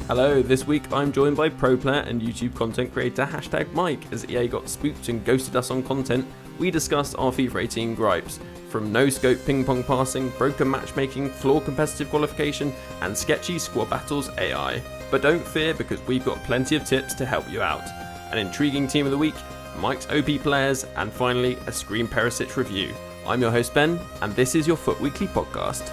Hello, this week I'm joined by pro player and YouTube content creator #Mike. As EA got spooked and ghosted us on content, we discussed our FIFA 18 gripes, from no-scope ping-pong passing, broken matchmaking, flawed competitive qualification, and sketchy squad battles AI. But don't fear, because we've got plenty of tips to help you out. An intriguing team of the week, Mike's OP players, and finally a Scream Perisic review. I'm your host Ben, and this is your FUT Weekly podcast.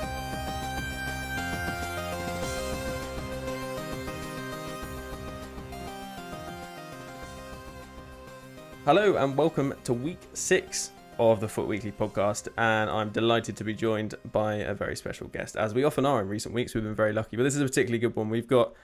Hello and welcome to week 6 of the FUT Weekly podcast, and I'm delighted to be joined by a very special guest, as we often are in recent weeks. We've been very lucky, but this is a particularly good one. We've got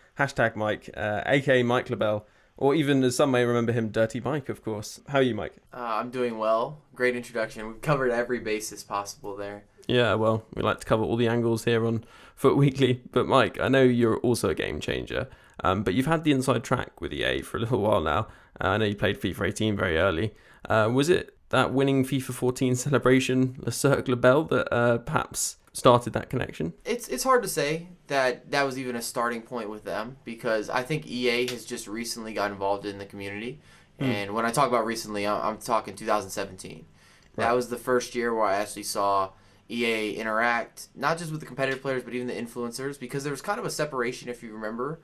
#Mike, aka Mike LaBelle, or even as some may remember him, Dirty Mike, of course. How are you, Mike? I'm doing well. Great introduction. We've covered every basis possible there. Yeah, well, we like to cover all the angles here on FUT Weekly. But Mike, I know you're also a game changer, but you've had the inside track with EA for a little while now. I know you played FIFA 18 very early. Was it that winning FIFA 14 celebration, Le Cercle Bell, that perhaps started that connection? It's hard to say that was even a starting point with them, because I think EA has just recently got involved in the community. And when I talk about recently, I'm talking 2017. Right. That was the first year where I actually saw EA interact, not just with the competitive players, but even the influencers, because there was kind of a separation, if you remember,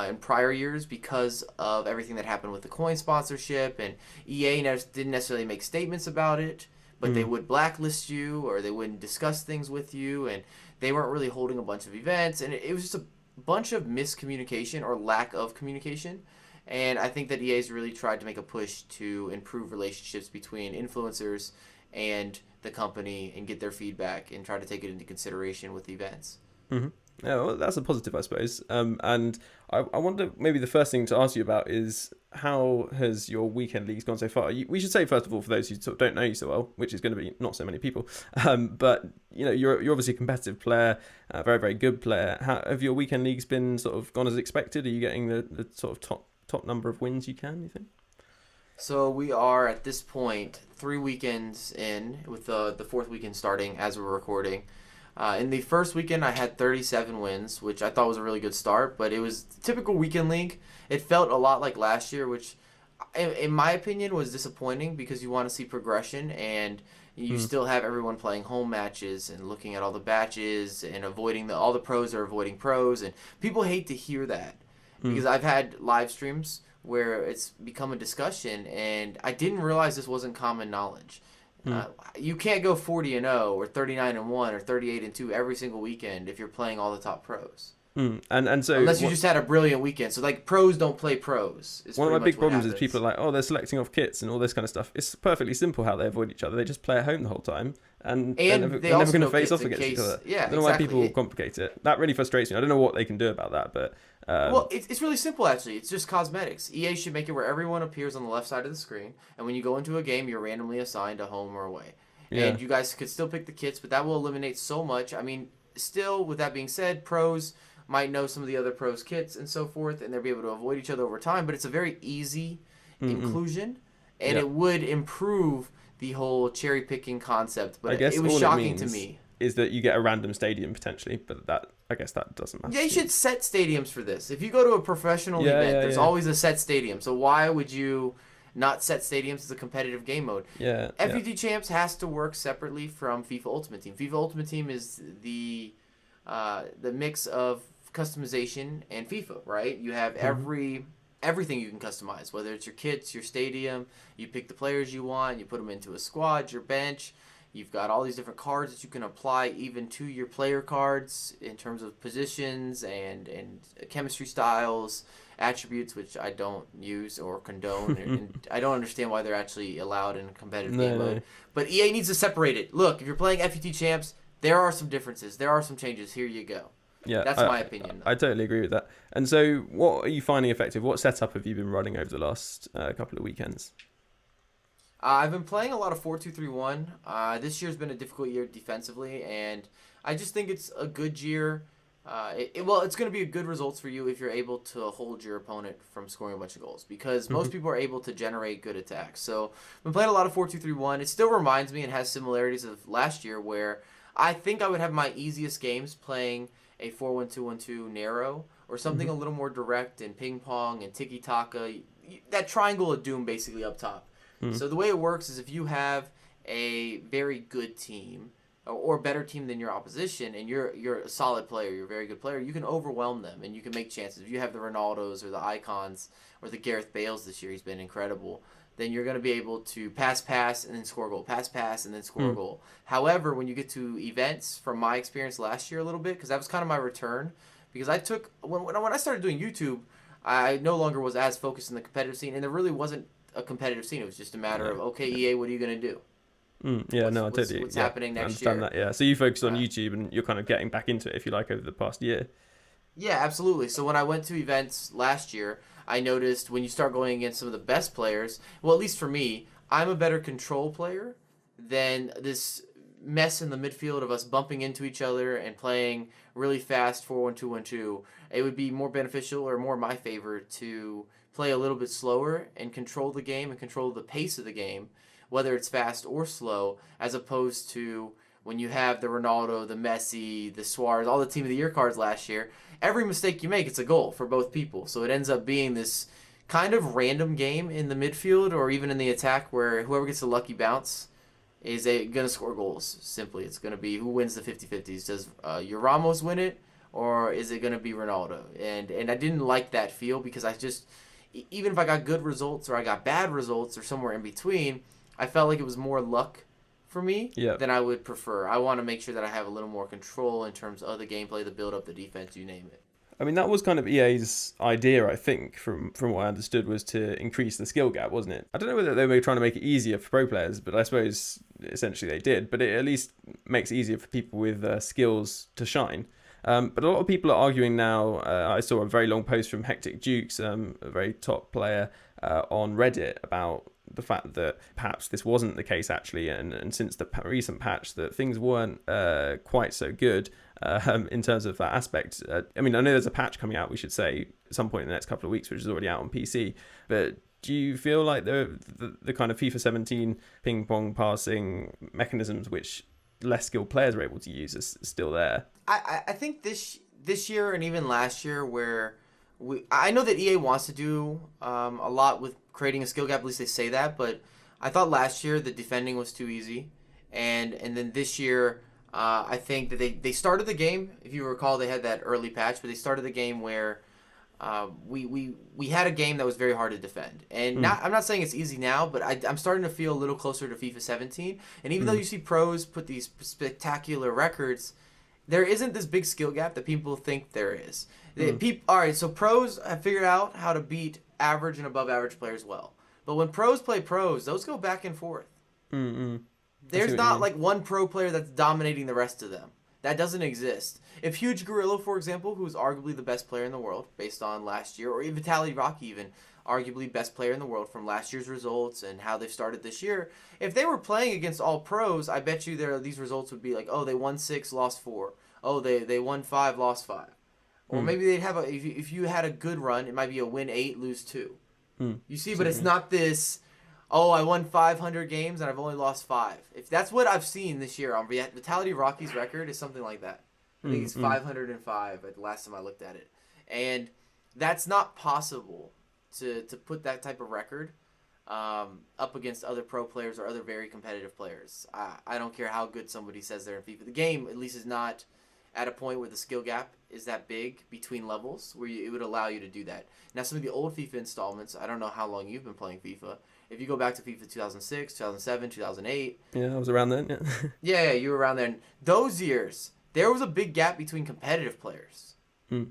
in prior years, because of everything that happened with the coin sponsorship, and EA didn't necessarily make statements about it, but they would blacklist you, or they wouldn't discuss things with you, and they weren't really holding a bunch of events, and it was just a bunch of miscommunication or lack of communication. And I think that EA's really tried to make a push to improve relationships between influencers and the company and get their feedback and try to take it into consideration with events. Mm-hmm. Yeah, well, that's a positive, I suppose. And I wonder, maybe the first thing to ask you about is, how has your weekend leagues gone so far? We should say, first of all, for those who sort of don't know you so well, which is going to be not so many people, but you know, you're obviously a competitive player, a very, very good player. How have your weekend leagues been sort of gone as expected? Are you getting the sort of top number of wins you can, you think? So we are at this point 3 weekends in, with the fourth weekend starting as we're recording. In the first weekend, I had 37 wins, which I thought was a really good start, but it was typical weekend league. It felt a lot like last year, which, in my opinion, was disappointing, because you want to see progression, and you still have everyone playing home matches and looking at all the batches and avoiding all the pros are avoiding pros, and people hate to hear that, because I've had live streams where it's become a discussion, and I didn't realize this wasn't common knowledge. You can't go 40-0 or 39-1 or 38-2 every single weekend if you're playing all the top pros. And so unless you just had a brilliant weekend. So like, pros don't play pros. One of my big problems is people are like, oh, they're selecting off kits and all this kind of stuff. It's perfectly simple how they avoid each other. They just play at home the whole time, and they're never going to face off against each other. Yeah, I don't know why people complicate it. That really frustrates me. I don't know what they can do about that, but well, it's really simple, actually. It's just cosmetics. EA should make it where everyone appears on the left side of the screen, and when you go into a game, you're randomly assigned a home or away. Yeah. And you guys could still pick the kits, but that will eliminate so much. I mean, still, with that being said, pros might know some of the other pros' kits and so forth, and they'll be able to avoid each other over time, but it's a very easy inclusion, and it would improve the whole cherry-picking concept, but it was shocking to me. Is that you get a random stadium potentially, but that, I guess that doesn't matter. They should set stadiums for this. If you go to a professional event, there's always a set stadium. So why would you not set stadiums as a competitive game mode? FUT Champs has to work separately from FIFA Ultimate Team. FIFA Ultimate Team is the mix of customization and FIFA, right? You have everything you can customize, whether it's your kits, your stadium. You pick the players you want, you put them into a squad, your bench. You've got all these different cards that you can apply even to your player cards in terms of positions and chemistry styles, attributes, which I don't use or condone. And I don't understand why they're actually allowed in a competitive game mode. But EA needs to separate it. Look, if you're playing FUT Champs, there are some differences. There are some changes. Here you go. Yeah, that's my opinion. I totally agree with that. And so what are you finding effective? What setup have you been running over the last couple of weekends? I've been playing a lot of 4-2-3-1. This year's been a difficult year defensively, and I just think it's a good year. It's going to be good results for you if you're able to hold your opponent from scoring a bunch of goals, because most people are able to generate good attacks. So I've been playing a lot of 4-2-3-1. It still reminds me and has similarities of last year, where I think I would have my easiest games playing a 4-1-2-1-2 narrow or something a little more direct in ping pong and tiki taka. That triangle of doom basically up top. So the way it works is if you have a very good team or a better team than your opposition, and you're a solid player, you're a very good player, you can overwhelm them and you can make chances. If you have the Ronaldos or the Icons or the Gareth Bales this year, he's been incredible, then you're going to be able to pass, and then score a goal, pass, and then score a goal. However, when you get to events, from my experience last year a little bit, because that was kind of my return, because I took, when I started doing YouTube, I no longer was as focused in the competitive scene, and there really wasn't a competitive scene. It was just a matter of, okay, EA, what are you going to do? What's happening next year? That, yeah. So you focus on YouTube, and you're kind of getting back into it, if you like, over the past year. Yeah, absolutely. So when I went to events last year, I noticed when you start going against some of the best players, well, at least for me, I'm a better control player than this mess in the midfield of us bumping into each other and playing really fast 4-1-2-1-2. It would be more beneficial, or more my favor, to play a little bit slower and control the game and control the pace of the game, whether it's fast or slow, as opposed to when you have the Ronaldo, the Messi, the Suarez, all the Team of the Year cards last year. Every mistake you make, it's a goal for both people. So it ends up being this kind of random game in the midfield or even in the attack where whoever gets the lucky bounce is going to score goals. Simply, it's going to be who wins the 50-50s. Does your Ramos win it, or is it going to be Ronaldo? And I didn't like that feel, because I just, even if I got good results or I got bad results or somewhere in between, I felt like it was more luck for me than I would prefer. I want to make sure that I have a little more control in terms of the gameplay, the build-up, the defense, you name it. I mean, that was kind of EA's idea, I think, from what I understood, was to increase the skill gap, wasn't it? I don't know whether they were trying to make it easier for pro players, but I suppose essentially they did. But it at least makes it easier for people with skills to shine. But a lot of people are arguing now. I saw a very long post from Hectic Dukes, a very top player on Reddit, about the fact that perhaps this wasn't the case actually, and since the recent patch, that things weren't quite so good in terms of that aspect. I mean, I know there's a patch coming out, we should say, at some point in the next couple of weeks, which is already out on PC, but do you feel like the kind of FIFA 17 ping pong passing mechanisms which less skilled players are able to use is still there? I think this year and even last year, where I know that EA wants to do a lot with creating a skill gap, at least they say that, but I thought last year the defending was too easy, and then this year I think that they started the game, if you recall, they had that early patch, but they started the game where we had a game that was very hard to defend, and I'm not saying it's easy now, but I'm starting to feel a little closer to FIFA 17, and even though you see pros put these spectacular records, there isn't this big skill gap that people think there is. All right, so pros have figured out how to beat average and above average players well. But when pros play pros, those go back and forth. There's not like one pro player that's dominating the rest of them. That doesn't exist. If Huge Gorilla, for example, who's arguably the best player in the world based on last year, or even Vitaly Rocky, even arguably best player in the world from last year's results and how they've started this year, if they were playing against all pros, I bet you these results would be like, oh, they won 6, lost 4. Oh, they won 5, lost 5. Or maybe they'd have if you had a good run, it might be a win 8, lose 2. You see, but it's not this, oh, I won 500 games and I've only lost 5. If that's what I've seen this year on Vitaly Rocky's record, is something like that. I think it's 505 at the last time I looked at it. And that's not possible to put that type of record up against other pro players or other very competitive players. I don't care how good somebody says they're in FIFA. The game, at least, is not at a point where the skill gap is that big between levels where it would allow you to do that. Now, some of the old FIFA installments, I don't know how long you've been playing FIFA. If you go back to FIFA 2006, 2007, 2008. Yeah, I was around then, yeah. yeah, you were around then. Those years, there was a big gap between competitive players. Well,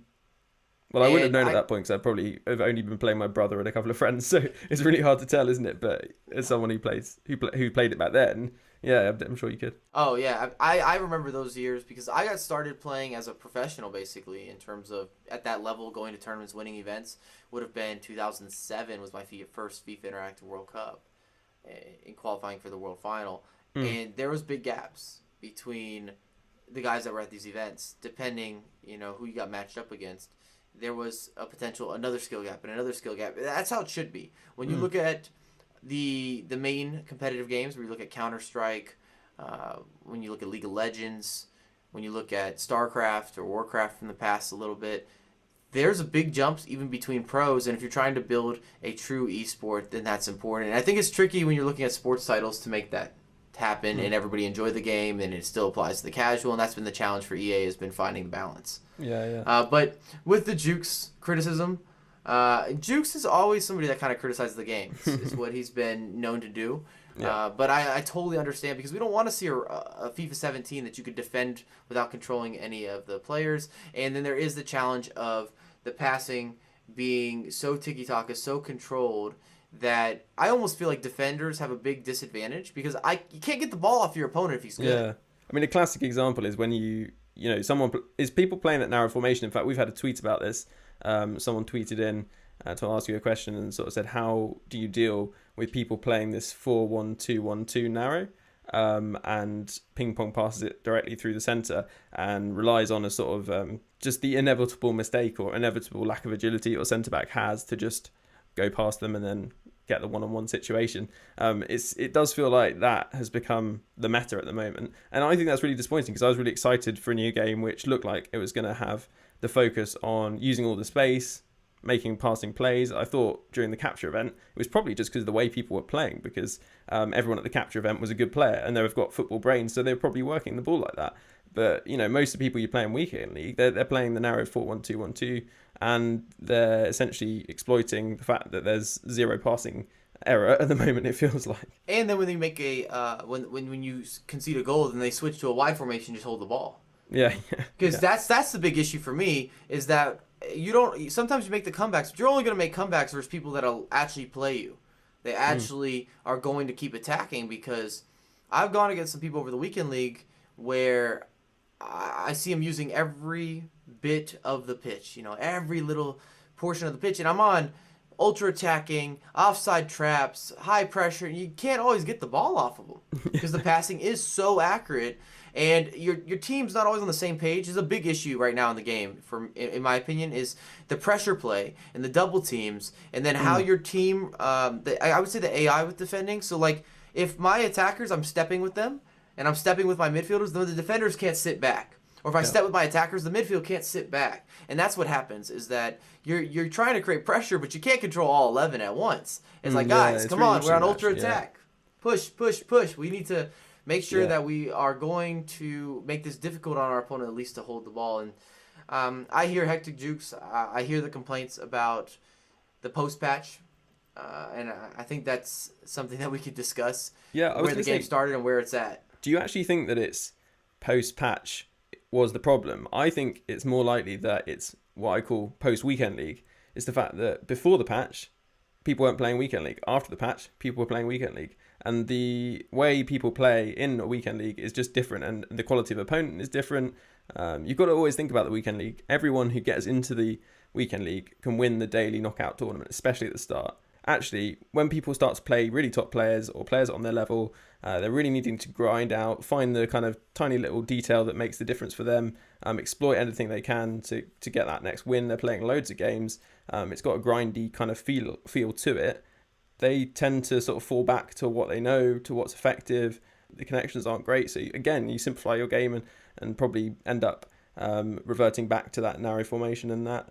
I wouldn't have known at that point because I'd probably have only been playing my brother and a couple of friends, so it's really hard to tell, isn't it? But as someone who played it back then, yeah, I'm sure you could. Oh, yeah. I remember those years because I got started playing as a professional, basically, in terms of at that level, going to tournaments, winning events. Would have been 2007 was my first FIFA Interactive World Cup in qualifying for the World Final. And there was big gaps between the guys that were at these events, depending, who you got matched up against. There was a potential another skill gap and another skill gap. That's how it should be. When you look at the main competitive games, where you look at Counter-Strike, when you look at League of Legends, when you look at StarCraft or Warcraft from the past a little bit, there's a big jumps even between pros, and if you're trying to build a true esport, then that's important. And I think it's tricky when you're looking at sports titles to make that happen and everybody enjoy the game, and it still applies to the casual, and that's been the challenge for EA, has been finding the balance. But with the Jukes criticism, Jukes is always somebody that kind of criticizes the game. Is what he's been known to do. But I totally understand, because we don't want to see a FIFA 17 that you could defend without controlling any of the players. And then there is the challenge of the passing being so tiki-taka, so controlled, that I almost feel like defenders have a big disadvantage, because you can't get the ball off your opponent if he's good. Yeah. I mean, a classic example is when people playing that narrow formation. In fact, we've had a tweet about this. Someone tweeted in to ask you a question and sort of said, how do you deal with people playing this 4-1-2-1-2 narrow and ping pong passes it directly through the centre and relies on a sort of just the inevitable mistake or inevitable lack of agility or centre back has to just go past them and then get the one-on-one situation. It does feel like that has become the meta at the moment, and I think that's really disappointing, because I was really excited for a new game which looked like it was going to have the focus on using all the space, making passing plays. I thought during the capture event it was probably just because of the way people were playing, because everyone at the capture event was a good player and they've got football brains, so they're probably working the ball like that. But most of the people you play in weekend league, they're playing the narrow 4-1-2-1-2, and they're essentially exploiting the fact that there's zero passing error at the moment, it feels like. And then when they make when you concede a goal, then they switch to a wide formation, just hold the ball. Yeah. Because that's the big issue for me, is that sometimes you make the comebacks, but you're only going to make comebacks versus people that'll actually play you. They actually are going to keep attacking, because I've gone against some people over the weekend league where I see them using every bit of the pitch, every little portion of the pitch, and I'm on ultra attacking, offside traps, high pressure, and you can't always get the ball off of them because the passing is so accurate, and your team's not always on the same page. Is a big issue right now in the game, in my opinion, is the pressure play and the double teams, and then how your team, I would say the AI with defending. So like, if my attackers, I'm stepping with them, and I'm stepping with my midfielders, then the defenders can't sit back. Or if I step with my attackers, the midfield can't sit back. And that's what happens, is that you're trying to create pressure, but you can't control all 11 at once. It's like, guys, come on, we're on ultra attack. Push, push, push. We need to make sure that we are going to make this difficult on our opponent, at least to hold the ball. And I hear Hectic Jukes. I hear the complaints about the post-patch. And I think that's something that we could discuss. Yeah, where the game started and where it's at. Do you actually think that it's post-patch was the problem? I think it's more likely that it's what I call post-weekend league. It's the fact that before the patch, people weren't playing weekend league. After the patch, people were playing weekend league. And the way people play in a weekend league is just different, and the quality of opponent is different. You've got to always think about the weekend league. Everyone who gets into the weekend league can win the daily knockout tournament, especially at the start. Actually, when people start to play really top players or players on their level, they're really needing to grind out, find the kind of tiny little detail that makes the difference for them, exploit anything they can to get that next win. They're playing loads of games. It's got a grindy kind of feel to it. They tend to sort of fall back to what they know, to what's effective. The connections aren't great. So again, you simplify your game and probably end up reverting back to that narrow formation and that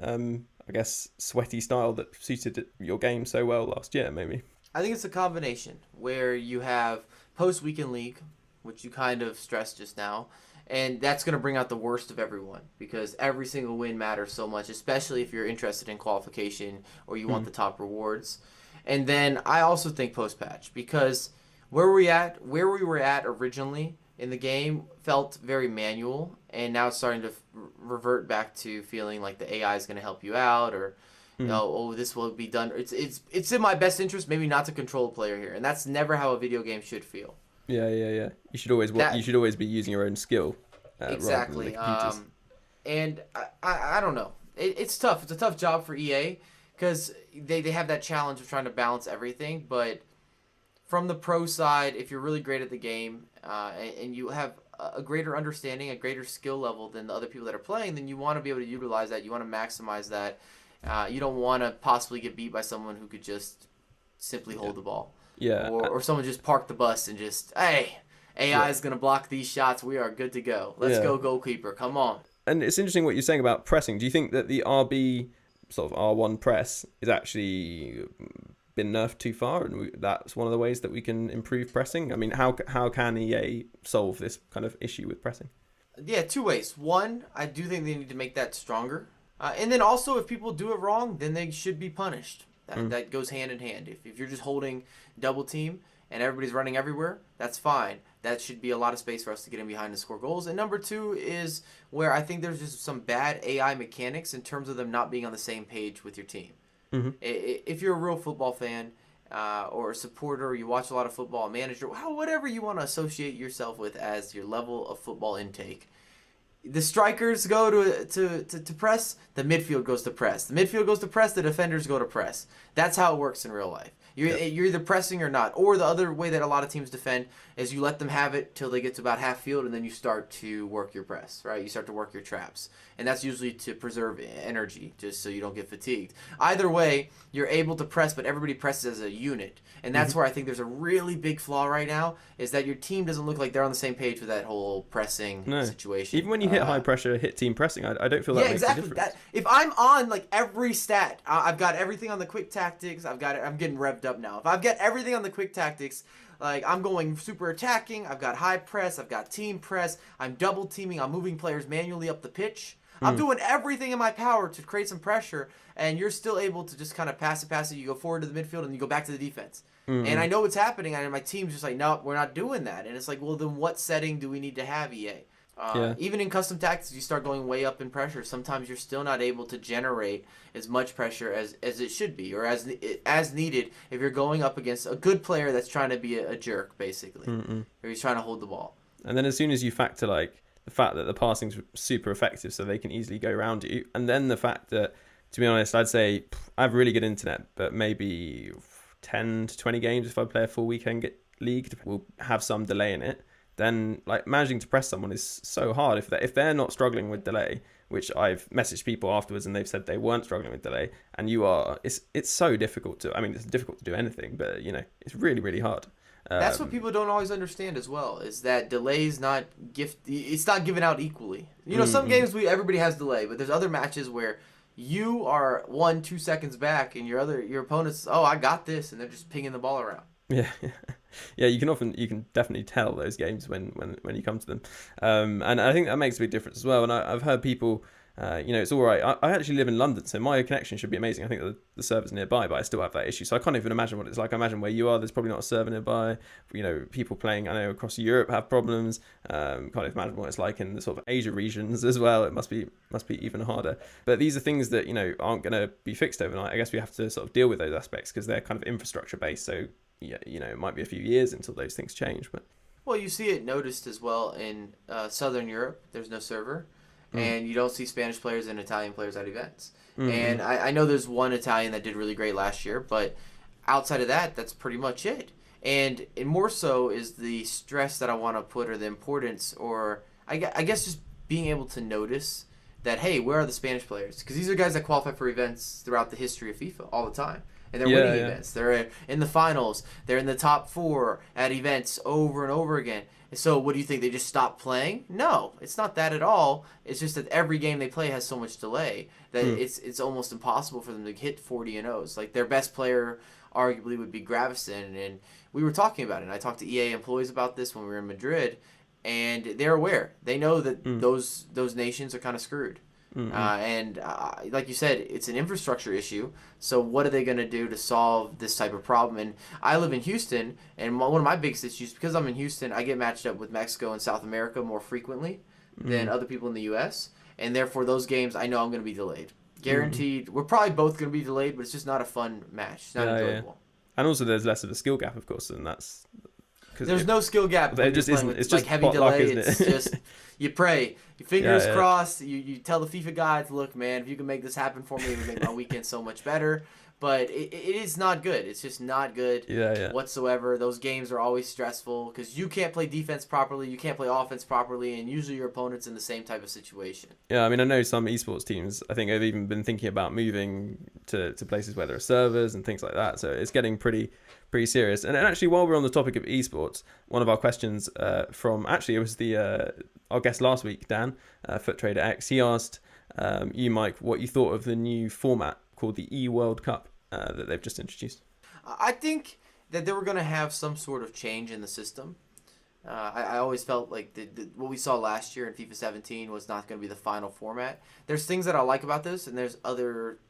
I guess sweaty style that suited your game so well last year, maybe. I think it's a combination where you have post-weekend league, which you kind of stressed just now, and that's going to bring out the worst of everyone, because every single win matters so much, especially if you're interested in qualification or you want the top rewards. And then I also think post-patch, because where we were at originally in the game felt very manual, and now it's starting to revert back to feeling like the AI is going to help you out, or this will be done. It's in my best interest maybe not to control a player here, and that's never how a video game should feel. Yeah. You should always be using your own skill. Exactly. And I don't know. It's tough. It's a tough job for EA, because they have that challenge of trying to balance everything, but from the pro side, if you're really great at the game and you have a greater understanding, a greater skill level than the other people that are playing, then you want to be able to utilize that. You want to maximize that. You don't want to possibly get beat by someone who could just simply hold the ball. Yeah. Or someone just park the bus and just, hey, AI is going to block these shots. We are good to go. Let's go goalkeeper. Come on. And it's interesting what you're saying about pressing. Do you think that the RB sort of R1 press is actually been nerfed too far, and that's one of the ways that we can improve pressing? I mean, how can EA solve this kind of issue with pressing? Yeah, two ways. One, I do think they need to make that stronger. And then also, if people do it wrong, then they should be punished. That goes hand in hand. If you're just holding double team and everybody's running everywhere, that's fine. That should be a lot of space for us to get in behind and score goals. And number two is where I think there's just some bad AI mechanics in terms of them not being on the same page with your team. Mm-hmm. If you're a real football fan or a supporter, or you watch a lot of football, manager, whatever you want to associate yourself with as your level of football intake, the strikers go to press, the midfield goes to press. The midfield goes to press, the defenders go to press. That's how it works in real life. You're either pressing or not. Or the other way that a lot of teams defend is you let them have it till they get to about half field, and then you start to work your press, right? You start to work your traps. And that's usually to preserve energy, just so you don't get fatigued. Either way, you're able to press, but everybody presses as a unit. And that's where I think there's a really big flaw right now, is that your team doesn't look like they're on the same page with that whole pressing situation. Even when you hit high pressure, hit team pressing, I don't feel that makes a difference. If I'm on like every stat, I've got everything on the quick tactics, I'm getting revved up now. If I've got everything on the quick tactics, like I'm going super attacking, I've got high press, I've got team press, I'm double teaming, I'm moving players manually up the pitch. I'm doing everything in my power to create some pressure, and you're still able to just kind of pass it. You go forward to the midfield, and you go back to the defense. And I know what's happening, and my team's just like, no, we're not doing that. And it's like, well, then what setting do we need to have, EA? Even in custom tactics, you start going way up in pressure. Sometimes you're still not able to generate as much pressure as it should be, or as needed if you're going up against a good player that's trying to be a jerk, basically, or he's trying to hold the ball. And then as soon as you factor like the fact that the passing's super effective, so they can easily go around you, and then the fact that, to be honest, I'd say I have really good internet, but maybe 10 to 20 games if I play a full weekend league will have some delay in it. Then like managing to press someone is so hard if they're not struggling with delay, which I've messaged people afterwards and they've said they weren't struggling with delay, and you are. It's so difficult to. I mean, it's difficult to do anything, but it's really, really hard. That's what people don't always understand as well, is that delay is not it's not given out equally. Some games everybody has delay, but there's other matches where you are 1-2 seconds back and your opponent's, I got this, and they're just pinging the ball around. Yeah. You can definitely tell those games when you come to them, and I think that makes a big difference as well. And I've heard people, it's all right. I actually live in London, so my connection should be amazing. I think the server's nearby, but I still have that issue, so I can't even imagine what it's like. I imagine where you are, there's probably not a server nearby. People playing, I know, across Europe have problems. Can't even imagine what it's like in the sort of Asia regions as well. It must be even harder. But these are things that aren't going to be fixed overnight. I guess we have to sort of deal with those aspects because they're kind of infrastructure based. So it might be a few years until those things change. But well, you see it noticed as well in Southern Europe. There's no server. And you don't see Spanish players and Italian players at events. And I know there's one Italian that did really great last year, but outside of that, that's pretty much it. And more so is the stress that I want to put, or the importance, or I guess just being able to notice that, hey, where are the Spanish players? Because these are guys that qualify for events throughout the history of FIFA all the time. And they're winning events. They're in the finals. They're in the top 4 at events over and over again. So what do you think? They just stop playing? No, it's not that at all. It's just that every game they play has so much delay that it's almost impossible for them to hit 40-0s. Like their best player arguably would be Gravison, and we were talking about it. And I talked to EA employees about this when we were in Madrid, and they're aware. They know that those nations are kind of screwed. And like you said, it's an infrastructure issue. So what are they going to do to solve this type of problem? And I live in Houston, and one of my biggest issues, because I'm in Houston, I get matched up with Mexico and South America more frequently than other people in the U.S. And therefore, those games, I know I'm going to be delayed. Guaranteed. We're probably both going to be delayed, but it's just not a fun match. It's not enjoyable. And also, there's less of a skill gap, of course, and that's... There's no skill gap. It just isn't. It's just like heavy luck, delay. isn't it? It's just you pray, your fingers crossed. You tell the FIFA guys, look, man, if you can make this happen for me, it would make my weekend so much better. But it is not good. It's just not good whatsoever. Those games are always stressful because you can't play defense properly, you can't play offense properly, and usually your opponent's in the same type of situation. Yeah, I mean, I know some esports teams, I think they've even been thinking about moving to places where there are servers and things like that. So it's getting pretty serious. And actually, while we're on the topic of esports, one of our questions from, actually, it was our guest last week, Dan, FUT Trader X, he asked you, Mike, what you thought of the new format called the E-World Cup that they've just introduced. I think that they were going to have some sort of change in the system. I always felt like what we saw last year in FIFA 17 was not going to be the final format. There's things that I like about this, and there's other,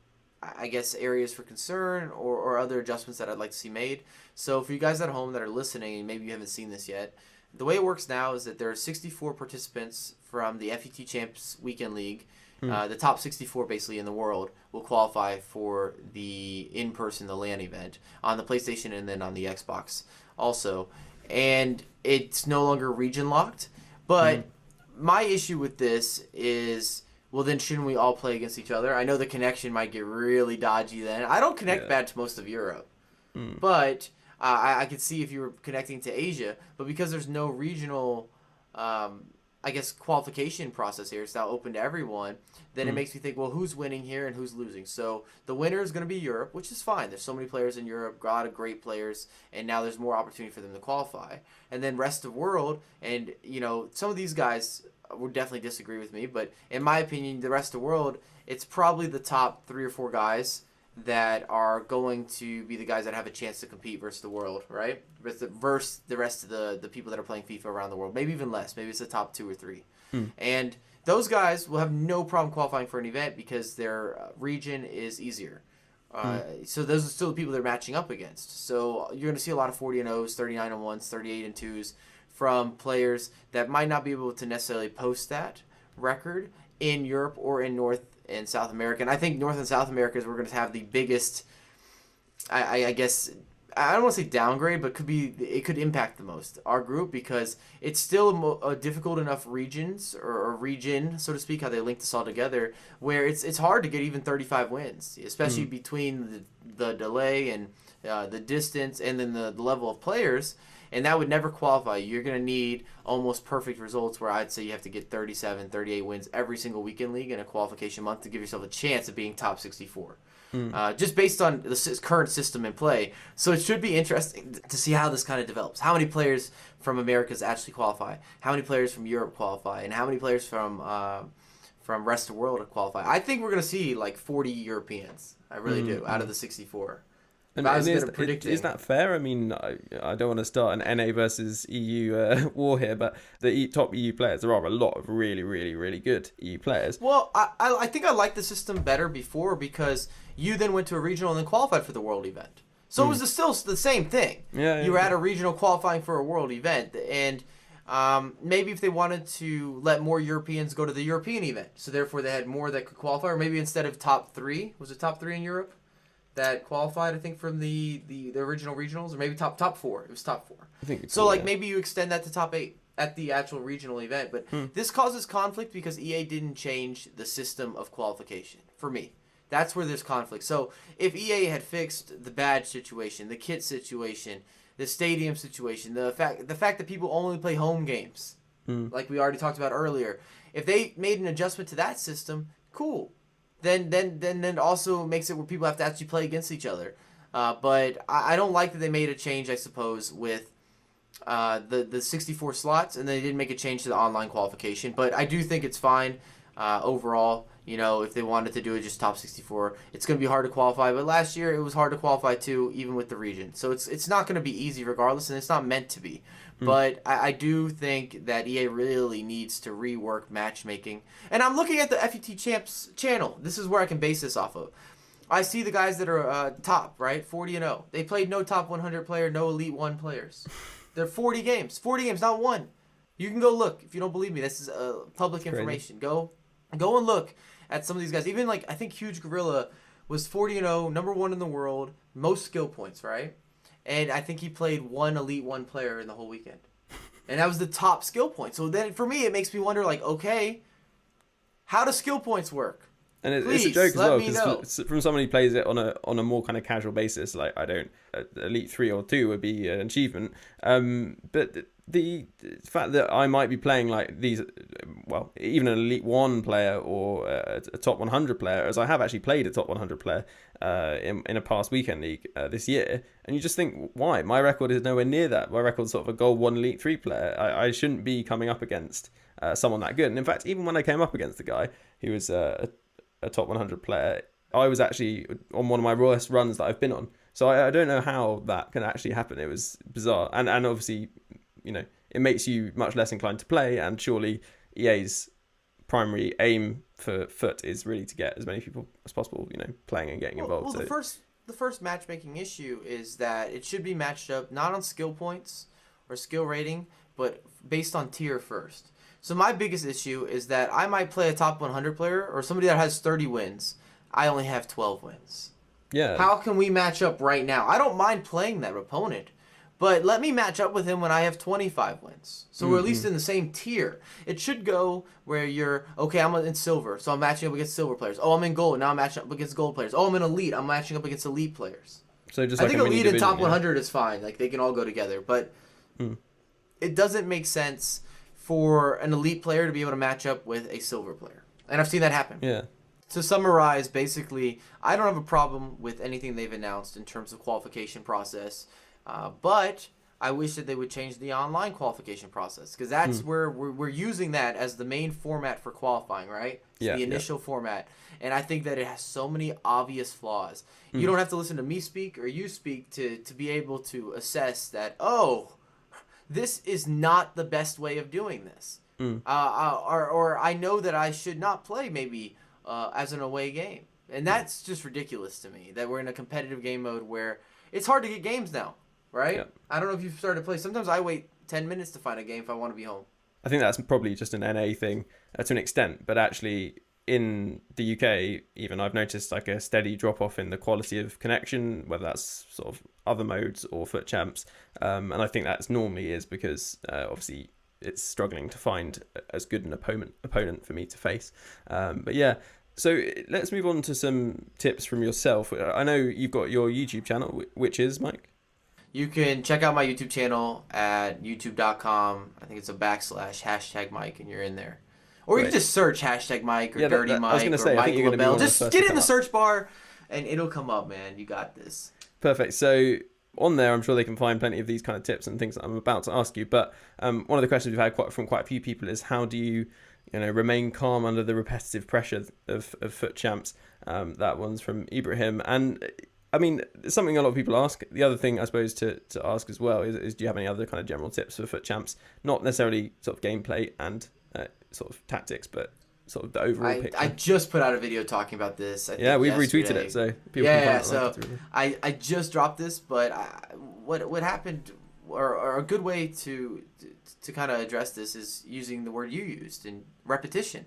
I guess, areas for concern or other adjustments that I'd like to see made. So for you guys at home that are listening, and maybe you haven't seen this yet, the way it works now is that there are 64 participants from the FUT Champs Weekend League. The top 64 basically in the world will qualify for the in-person, the LAN event on the PlayStation and then on the Xbox also. And it's no longer region locked. But my issue with this is, well, then shouldn't we all play against each other? I know the connection might get really dodgy then. I don't connect bad to most of Europe. But I could see if you were connecting to Asia. But because there's no regional I guess, qualification process here, it's now open to everyone, then it makes me think, well, who's winning here and who's losing? So the winner is going to be Europe, which is fine. There's so many players in Europe, a lot of great players, and now there's more opportunity for them to qualify. And then rest of the world, and, you know, some of these guys would definitely disagree with me, but in my opinion, the rest of the world, it's probably the top 3 or 4 guys that are going to be the guys that have a chance to compete versus the world, right? Versus the rest of the people that are playing FIFA around the world. Maybe even less. Maybe it's the top 2 or 3. And those guys will have no problem qualifying for an event because their region is easier. So those are still the people they're matching up against. So you're going to see a lot of 40-0s, 39-1s, 38-2s from players that might not be able to necessarily post that record in Europe or in North and South America. And I think North and South America is we're going to have the biggest, I guess, I don't want to say downgrade, but it could impact the most our group because it's still a difficult enough regions or region, so to speak, how they link this all together, where it's hard to get even 35 wins, especially between the delay and the distance and then the level of players. And that would never qualify. You're going to need almost perfect results where I'd say you have to get 37, 38 wins every single weekend league in a qualification month to give yourself a chance of being top 64. Just based on the current system in play. So it should be interesting to see how this kind of develops. How many players from Americas actually qualify? How many players from Europe qualify? And how many players from rest of the world qualify? I think we're going to see like 40 Europeans. I really do, out of the 64. And is that fair? I mean, I don't want to start an NA versus EU war here, but the top EU players, there are a lot of really, really, really good EU players. Well, I think I liked the system better before because you then went to a regional and then qualified for the world event. So it was still the same thing. You were at a regional qualifying for a world event, and maybe if they wanted to let more Europeans go to the European event, so therefore they had more that could qualify, or maybe instead of top 3, was it top 3 in Europe? That qualified, I think, from the original regionals, or maybe top 4. It was top 4. I think so. Like maybe you extend that to top 8 at the actual regional event. But this causes conflict because EA didn't change the system of qualification. For me, that's where there's conflict. So if EA had fixed the badge situation, the kit situation, the stadium situation, the fact that people only play home games, like we already talked about earlier, if they made an adjustment to that system, cool. Then also makes it where people have to actually play against each other. But I don't like that they made a change, I suppose, with the 64 slots, and they didn't make a change to the online qualification. But I do think it's fine overall. You know, if they wanted to do it just top 64, it's going to be hard to qualify. But last year, it was hard to qualify, too, even with the region. So it's not going to be easy regardless, and it's not meant to be. But I do think that EA really needs to rework matchmaking. And I'm looking at the FUT Champs channel. This is where I can base this off of. I see the guys that are top, right? 40-0. They played no top 100 player, no Elite 1 players. They're 40 games. 40 games, not one. You can go look. If you don't believe me, this is public information. Go and look at some of these guys. Even, like, I think Huge Gorilla was 40-0, number 1 in the world, most skill points, right? And I think he played one Elite 1 player in the whole weekend. And that was the top skill point. So then for me, it makes me wonder, like, okay, how do skill points work? And it's a joke as well, because from someone who plays it on a more kind of casual basis, like I don't, Elite 3 or 2 would be an achievement. But the fact that I might be playing like these, well, even an Elite 1 player or a top 100 player, as I have actually played a top 100 player in a past weekend league this year, and you just think, why? My record is nowhere near that. My record's sort of a Gold 1 Elite 3 player. I shouldn't be coming up against someone that good. And in fact, even when I came up against the guy who was a top 100 player, I was actually on one of my rawest runs that I've been on. So I don't know how that can actually happen. It was bizarre. And obviously, it makes you much less inclined to play. And surely EA's primary aim for FUT is really to get as many people as possible, playing and getting involved. Well, the first matchmaking issue is that it should be matched up not on skill points or skill rating, but based on tier first. So my biggest issue is that I might play a top 100 player or somebody that has 30 wins. I only have 12 wins. Yeah. How can we match up right now? I don't mind playing that opponent, but let me match up with him when I have 25 wins. So we're at least in the same tier. It should go where you're, okay, I'm in silver, so I'm matching up against silver players. Oh, I'm in gold, now I'm matching up against gold players. Oh, I'm in elite, I'm matching up against elite players. So just I think elite and top 100 is fine. Like, they can all go together, but it doesn't make sense for an elite player to be able to match up with a silver player. And I've seen that happen. Yeah. To summarize, basically, I don't have a problem with anything they've announced in terms of qualification process, but I wish that they would change the online qualification process, because that's where we're using that as the main format for qualifying, right? It's the initial format. And I think that it has so many obvious flaws. You don't have to listen to me speak or you speak to be able to assess that, this is not the best way of doing this. Or I know that I should not play maybe as an away game. And that's just ridiculous to me, that we're in a competitive game mode where it's hard to get games now, right? Yep. I don't know if you've started to play. Sometimes I wait 10 minutes to find a game if I want to be home. I think that's probably just an NA thing to an extent, but actually in the UK, even I've noticed like a steady drop off in the quality of connection, whether that's sort of other modes or FUT Champs. And I think that's normally is because obviously it's struggling to find as good an opponent for me to face. But yeah, so let's move on to some tips from yourself. I know you've got your YouTube channel, which is, Mike? You can check out my YouTube channel at youtube.com. I think it's a / #Mike, and you're in there. Or you can just search #Mike or Dirty Mike or Mike LaBelle. Just get in the search bar and it'll come up, man. You got this. Perfect. So on there, I'm sure they can find plenty of these kind of tips and things that I'm about to ask you. But one of the questions we've had from quite a few people is, how do you remain calm under the repetitive pressure of FUT Champs? That one's from Ibrahim. And I mean, it's something a lot of people ask. The other thing I suppose to ask as well is do you have any other kind of general tips for FUT Champs? Not necessarily sort of gameplay and sort of tactics, but sort of the overall picture. I just put out a video talking about this. We've retweeted it, so people can find it. I just dropped this, but what happened, or a good way to kind of address this is using the word you used, in repetition.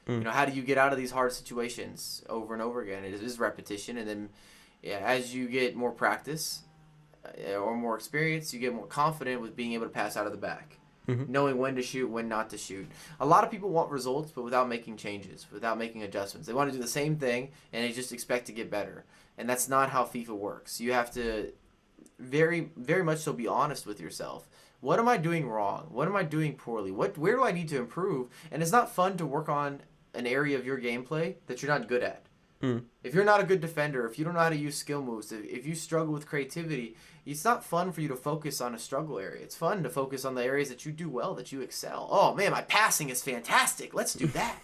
How do you get out of these hard situations over and over again? It is repetition, and then as you get more practice or more experience, you get more confident with being able to pass out of the back. Knowing when to shoot, when not to shoot. A lot of people want results, but without making changes, without making adjustments. They want to do the same thing, and they just expect to get better. And that's not how FIFA works. You have to very, very much so be honest with yourself. What am I doing wrong? What am I doing poorly? Where do I need to improve? And it's not fun to work on an area of your gameplay that you're not good at. If you're not a good defender, if you don't know how to use skill moves, if you struggle with creativity, it's not fun for you to focus on a struggle area. It's fun to focus on the areas that you do well, that you excel. Oh, man, my passing is fantastic. Let's do that.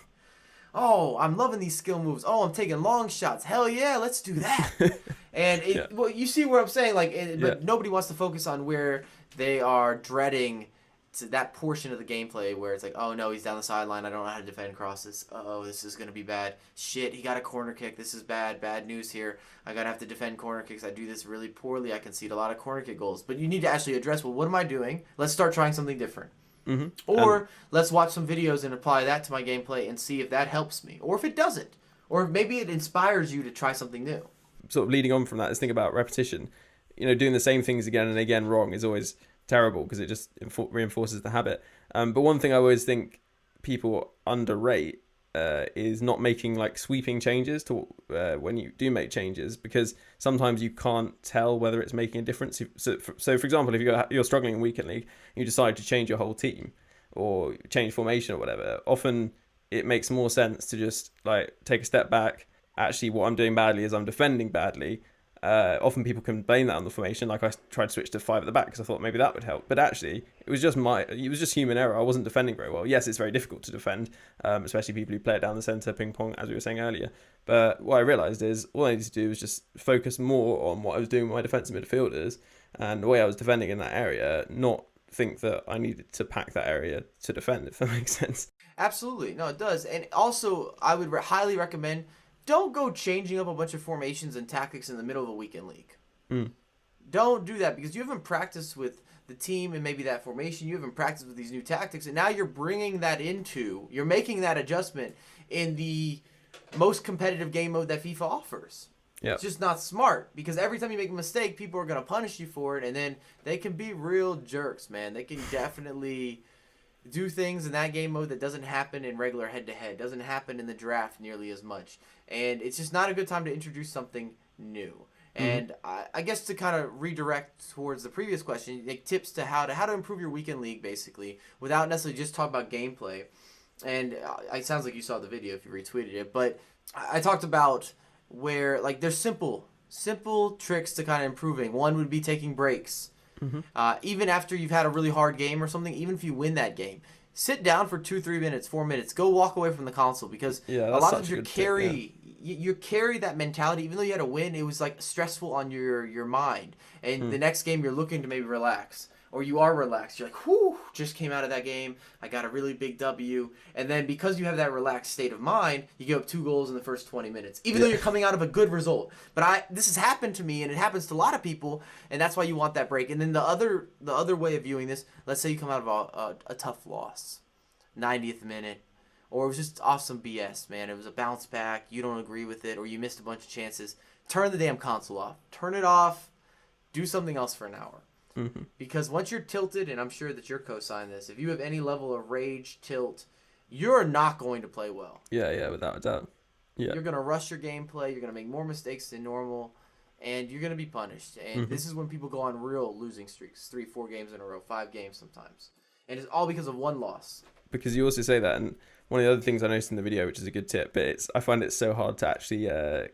Oh, I'm loving these skill moves. Oh, I'm taking long shots. Hell yeah, let's do that. And well, you see what I'm saying, but nobody wants to focus on where they are dreading to that portion of the gameplay where it's like, oh no, he's down the sideline, I don't know how to defend crosses. Oh, this is gonna be bad. Shit, he got a corner kick. This is bad news here. I gotta have to defend corner kicks. I do this really poorly. I concede a lot of corner kick goals. But you need to actually address, well, what am I doing? Let's start trying something different. Or let's watch some videos and apply that to my gameplay and see if that helps me, or if it doesn't, or maybe it inspires you to try something new. Sort of leading on from that, is think about repetition. Doing the same things again and again wrong is always terrible, because it just reinforces the habit. But one thing I always think people underrate is not making like sweeping changes to when you do make changes, because sometimes you can't tell whether it's making a difference. So for example, if you're struggling in weekend league, you decide to change your whole team or change formation or whatever, often it makes more sense to just like take a step back. Actually, what I'm doing badly is I'm defending badly. Often people can blame that on the formation. Like I tried to switch to 5 at the back because I thought maybe that would help, but actually it was just human error. I wasn't defending very well. Yes, it's very difficult to defend, especially people who play it down the centre, ping pong, as we were saying earlier. But what I realised is all I needed to do was just focus more on what I was doing with my defensive midfielders and the way I was defending in that area, not think that I needed to pack that area to defend, if that makes sense. Absolutely. No, it does. And also, I would highly recommend, don't go changing up a bunch of formations and tactics in the middle of a weekend league. Don't do that, because you haven't practiced with the team and maybe that formation. You haven't practiced with these new tactics, and now you're bringing that you're making that adjustment in the most competitive game mode that FIFA offers. Yep. It's just not smart, because every time you make a mistake, people are going to punish you for it, and then they can be real jerks, man. They can definitely do things in that game mode that doesn't happen in regular head-to-head, doesn't happen in the draft nearly as much. And it's just not a good time to introduce something new. And I guess to kind of redirect towards the previous question, like tips to how to improve your weekend league, basically, without necessarily just talking about gameplay. And it sounds like you saw the video if you retweeted it, but I talked about where, like, there's simple tricks to kind of improving. One would be taking breaks. Even after you've had a really hard game or something, even if you win that game, sit down for 2-3 minutes, 4 minutes, go walk away from the console, because a lot of times you carry that mentality. Even though you had a win, it was like stressful on your mind, and the next game you're looking to maybe relax, or you are relaxed. You're like, whew, just came out of that game, I got a really big W, and then because you have that relaxed state of mind, you give up 2 goals in the first 20 minutes, even though you're coming out of a good result. But this has happened to me, and it happens to a lot of people, and that's why you want that break. And then the other way of viewing this, let's say you come out of a tough loss, 90th minute, or it was just awesome BS, man. It was a bounce back, you don't agree with it, or you missed a bunch of chances. Turn the damn console off. Turn it off. Do something else for an hour. Because once you're tilted, and I'm sure that you're co-signing this, if you have any level of rage, tilt, you're not going to play well. Yeah, without a doubt. Yeah. You're going to rush your gameplay, you're going to make more mistakes than normal, and you're going to be punished. And this is when people go on real losing streaks, 3-4 games in a row, 5 games sometimes. And it's all because of one loss. Because you also say that, and one of the other things I noticed in the video, which is a good tip, but I find it so hard to actually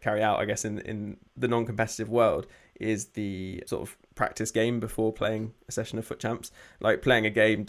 carry out, I guess, in the non-competitive world, is the sort of practice game before playing a session of FUT Champs. Like playing a game,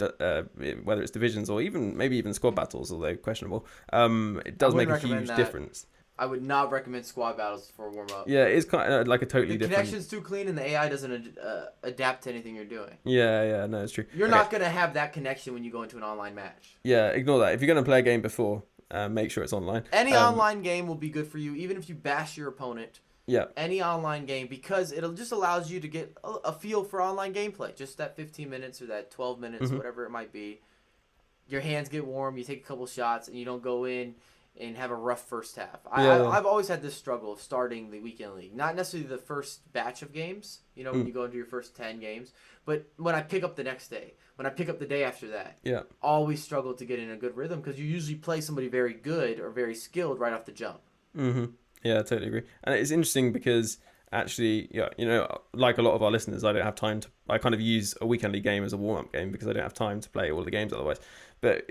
whether it's divisions or maybe even squad battles, although questionable, it does make a huge difference. I would not recommend squad battles for a warm-up. Yeah, it's kind of like a totally different... The connection's too clean, and the AI doesn't adapt to anything you're doing. Yeah, no, it's true. You're not going to have that connection when you go into an online match. Yeah, ignore that. If you're going to play a game before, make sure it's online. Any online game will be good for you, even if you bash your opponent. Yeah. Any online game, because it just allows you to get a feel for online gameplay. Just that 15 minutes or that 12 minutes, whatever it might be. Your hands get warm, you take a couple shots, and you don't go in and have a rough first half. I've always had this struggle of starting the weekend league. Not necessarily the first batch of games, when you go into your first 10 games, but when I pick up the next day, when I pick up the day after that. Yeah. Always struggle to get in a good rhythm, because you usually play somebody very good or very skilled right off the jump. Yeah, I totally agree. And it's interesting because actually, like a lot of our listeners, I don't have time to... I kind of use a weekend league game as a warm-up game because I don't have time to play all the games otherwise. But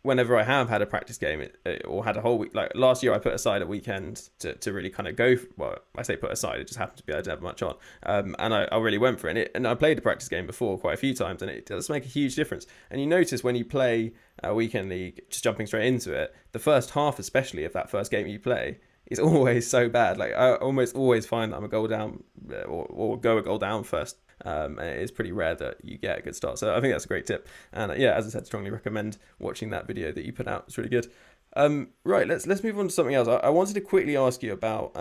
whenever I have had a practice game or had a whole week, like last year I put aside a weekend to really kind of go well, I say put aside, it just happened to be I didn't have much on, and I really went for it, and I played a practice game before quite a few times, and it does make a huge difference. And you notice when you play a weekend league, just jumping straight into it, the first half especially of that first game you play is always so bad. Like I almost always find that I'm a goal down or go a goal down first. And it is pretty rare that you get a good start. So I think that's a great tip. And as I said, strongly recommend watching that video that you put out. It's really good. Right, let's move on to something else. I wanted to quickly ask you about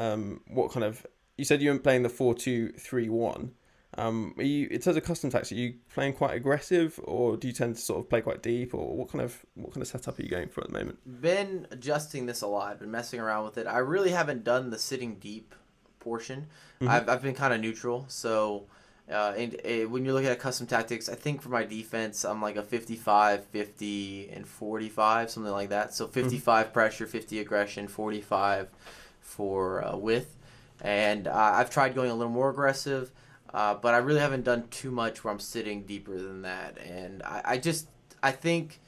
what kind of... You said you were playing the 4-2-3-1. In terms of custom tactics, are you playing quite aggressive, or do you tend to sort of play quite deep, or what kind of setup are you going for at the moment? Been adjusting this a lot. Been messing around with it. I really haven't done the sitting deep portion. I've been kind of neutral. So And when you're looking at custom tactics, I think for my defense, I'm like a 55, 50, and 45, something like that. So 55 pressure, 50 aggression, 45 for width. And I've tried going a little more aggressive, but I really haven't done too much where I'm sitting deeper than that. And I think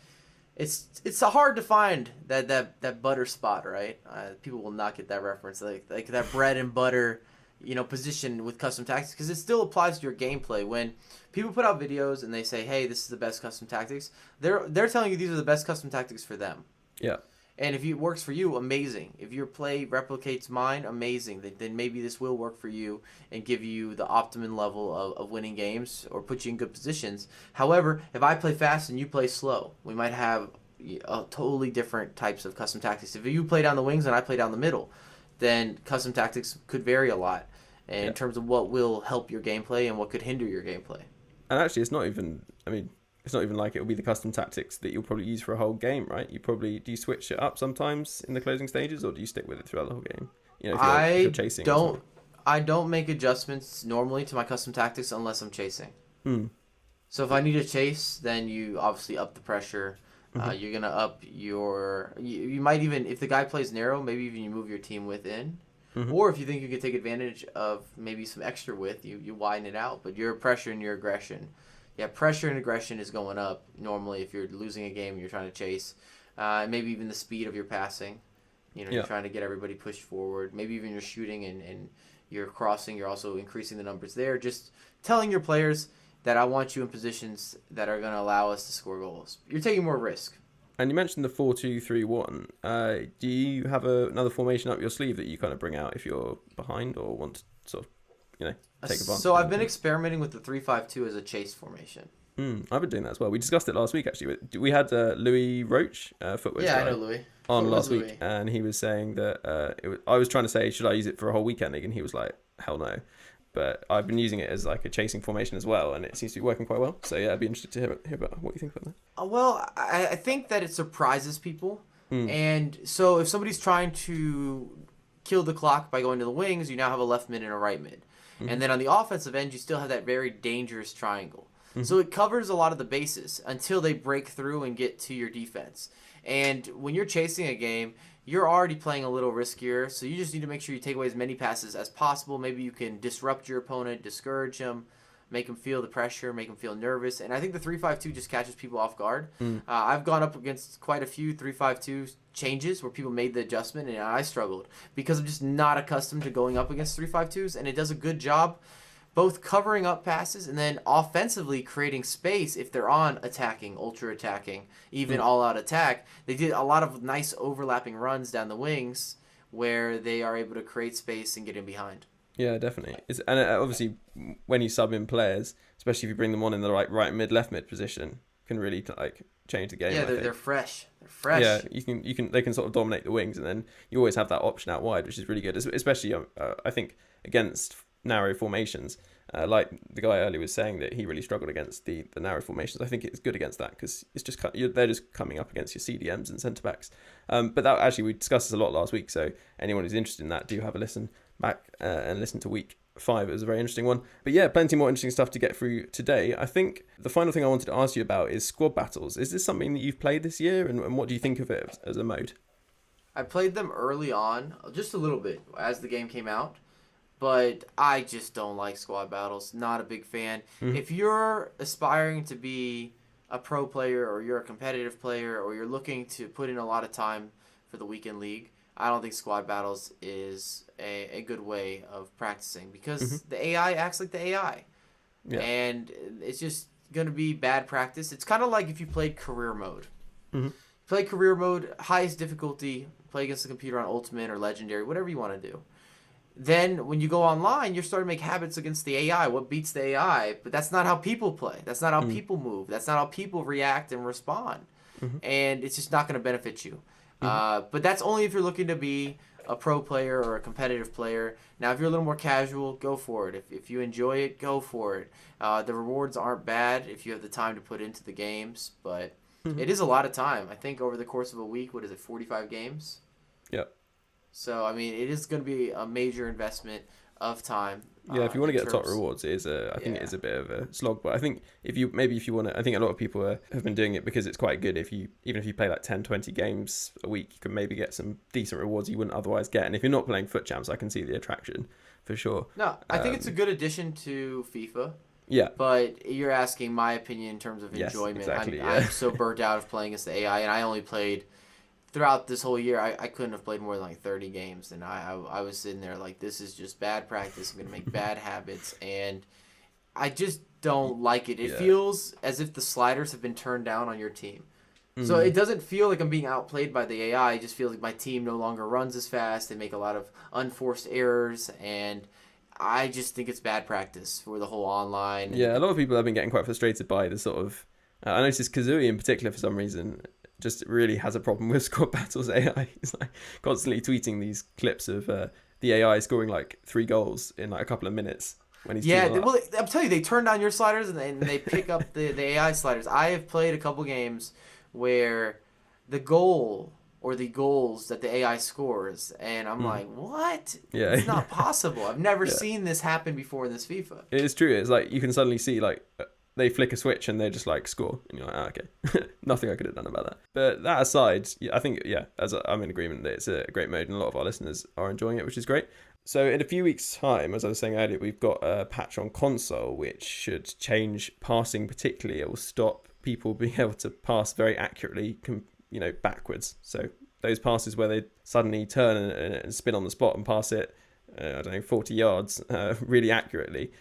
it's hard to find that butter spot, right? People will not get that reference, like that bread and butter, position with custom tactics, because it still applies to your gameplay. When people put out videos and they say, "Hey, this is the best custom tactics," they're telling you these are the best custom tactics for them. Yeah. And if it works for you, amazing. If your play replicates mine, amazing. Then maybe this will work for you and give you the optimum level of winning games or put you in good positions. However, if I play fast and you play slow, we might have totally different types of custom tactics. If you play down the wings and I play down the middle, then custom tactics could vary a lot in terms of what will help your gameplay and what could hinder your gameplay. And actually, it's not even like it'll be the custom tactics that you'll probably use for a whole game, right? Do you switch it up sometimes in the closing stages, or do you stick with it throughout the whole game? If you're chasing. I don't make adjustments normally to my custom tactics unless I'm chasing. So if I need to chase, then you obviously up the pressure. You're gonna up you might even, if the guy plays narrow, maybe even you move your team within. Or if you think you can take advantage of maybe some extra width, you widen it out. But your pressure and your aggression. Yeah, pressure and aggression is going up normally if you're losing a game and you're trying to chase. Maybe even the speed of your passing. You're trying to get everybody pushed forward. Maybe even you're shooting and you're crossing. You're also increasing the numbers there. Just telling your players that I want you in positions that are going to allow us to score goals. You're taking more risk. And you mentioned the 4-2-3-1. Do you have another formation up your sleeve that you kind of bring out if you're behind or want to sort of, take advantage? So I've been experimenting with the 3-5-2 as a chase formation. I've been doing that as well. We discussed it last week, actually. We had Louis Roach, footwear guy, I know Louis. on last week, and he was saying that I was trying to say, should I use it for a whole weekend league? And he was like, hell no. But I've been using it as like a chasing formation as well, and it seems to be working quite well. So yeah, I'd be interested to hear about what you think about that. Well, I think that it surprises people. And so if somebody's trying to kill the clock by going to the wings, you now have a left mid and a right mid. And then on the offensive end, you still have that very dangerous triangle. So it covers a lot of the bases until they break through and get to your defense. And when you're chasing a game, you're already playing a little riskier, so you just need to make sure you take away as many passes as possible. Maybe you can disrupt your opponent, discourage him, make him feel the pressure, make him feel nervous. And I think the 3-5-2 just catches people off guard. I've gone up against quite a few 3-5-2 changes where people made the adjustment, and I struggled because I'm just not accustomed to going up against 3-5-2s, and it does a good job both covering up passes and then offensively creating space if they're on attacking, ultra attacking, even all-out attack. They did a lot of nice overlapping runs down the wings where they are able to create space and get in behind. Yeah, definitely. And obviously, when you sub in players, especially if you bring them on in the right mid, left mid position, can really change the game. Yeah, they're fresh. They're fresh. Yeah, they can sort of dominate the wings, and then you always have that option out wide, which is really good. Especially, I think against narrow formations, like the guy earlier was saying that he really struggled against the narrow formations. I think it's good against that because it's just they're just coming up against your CDMs and centre backs. But that actually we discussed this a lot last week. So anyone who's interested in that, do have a listen back and listen to week 5. It was a very interesting one. But yeah, plenty more interesting stuff to get through today. I think the final thing I wanted to ask you about is squad battles. Is this something that you've played this year, and what do you think of it as a mode? I played them early on, just a little bit as the game came out. But I just don't like squad battles. Not a big fan. If you're aspiring to be a pro player, or you're a competitive player, or you're looking to put in a lot of time for the weekend league, I don't think squad battles is a good way of practicing because the AI acts like the AI. Yeah. And it's just going to be bad practice. It's kind of like if you played career mode. Play career mode, highest difficulty, play against the computer on Ultimate or Legendary, whatever you want to do. Then when you go online, you're starting to make habits against the AI. What beats the AI? But that's not how people play. That's not how people move. That's not how people react and respond. And it's just not going to benefit you. But that's only if you're looking to be a pro player or a competitive player. Now, if you're a little more casual, go for it. If you enjoy it, go for it. The rewards aren't bad if you have the time to put into the games. But it is a lot of time. I think over the course of a week, 45 games? Yep. So, I mean, it is going to be a major investment of time. Yeah, if you want to get the top rewards, it is I think it is a bit of a slog. But I think if you want to, I think a lot of people have been doing it because it's quite good. Even if you play like 10, 20 games a week, you can maybe get some decent rewards you wouldn't otherwise get. And if you're not playing FUT Champs, I can see the attraction for sure. No, I think it's a good addition to FIFA. Yeah. But you're asking my opinion in terms of enjoyment. Yes, exactly, I'm so burnt out of playing as the AI, and I only played throughout this whole year. I couldn't have played more than like 30 games, and I was sitting there like, this is just bad practice. I'm gonna make bad habits, and I just don't like it. It feels as if the sliders have been turned down on your team. So it doesn't feel like I'm being outplayed by the AI. It just feels like my team no longer runs as fast. They make a lot of unforced errors, and I just think it's bad practice for the whole online. Yeah, a lot of people have been getting quite frustrated by the sort of... I noticed Kazooie in particular, for some reason, just really has a problem with Squad Battles AI. He's like constantly tweeting these clips of the AI scoring like 3 goals in like a couple of minutes. When he's well, I'm telling you, they turn down your sliders and they pick up the AI sliders. I have played a couple games where the goal or the goals that the AI scores, and I'm like, what? Yeah, it's not possible. I've never seen this happen before in this FIFA. It is true. It's like you can suddenly see like they flick a switch and they just like score, and you're like, okay, nothing I could have done about that. But that aside, I think I'm in agreement that it's a great mode, and a lot of our listeners are enjoying it, which is great. So in a few weeks' time, as I was saying earlier, we've got a patch on console which should change passing particularly. It will stop people being able to pass very accurately, backwards. So those passes where they suddenly turn and spin on the spot and pass it, 40 yards really accurately,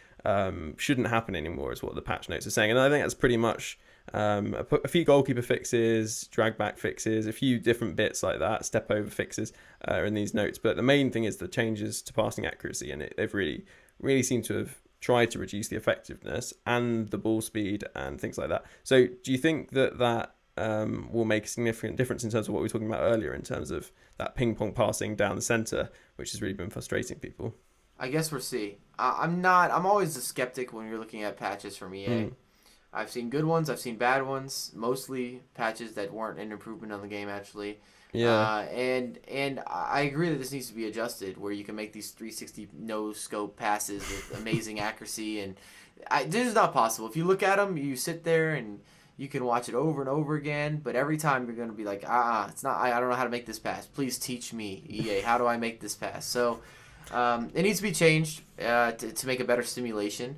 shouldn't happen anymore, is what the patch notes are saying. And I think that's pretty much a few goalkeeper fixes, drag back fixes, a few different bits like that, step over fixes are in these notes. But the main thing is the changes to passing accuracy, and they've really seemed to have tried to reduce the effectiveness and the ball speed and things like that. So do you think that will make a significant difference in terms of what we were talking about earlier, in terms of that ping pong passing down the centre, which has really been frustrating people? I guess we'll see. I'm always a skeptic when you're looking at patches from EA. I've seen good ones, I've seen bad ones, mostly patches that weren't an improvement on the game, actually. Yeah. And I agree that this needs to be adjusted, where you can make these 360 no-scope passes with amazing accuracy. And this is not possible. If you look at them, you sit there and you can watch it over and over again, but every time you're going to be like, it's not. I don't know how to make this pass. Please teach me, EA. How do I make this pass? So it needs to be changed to make a better simulation,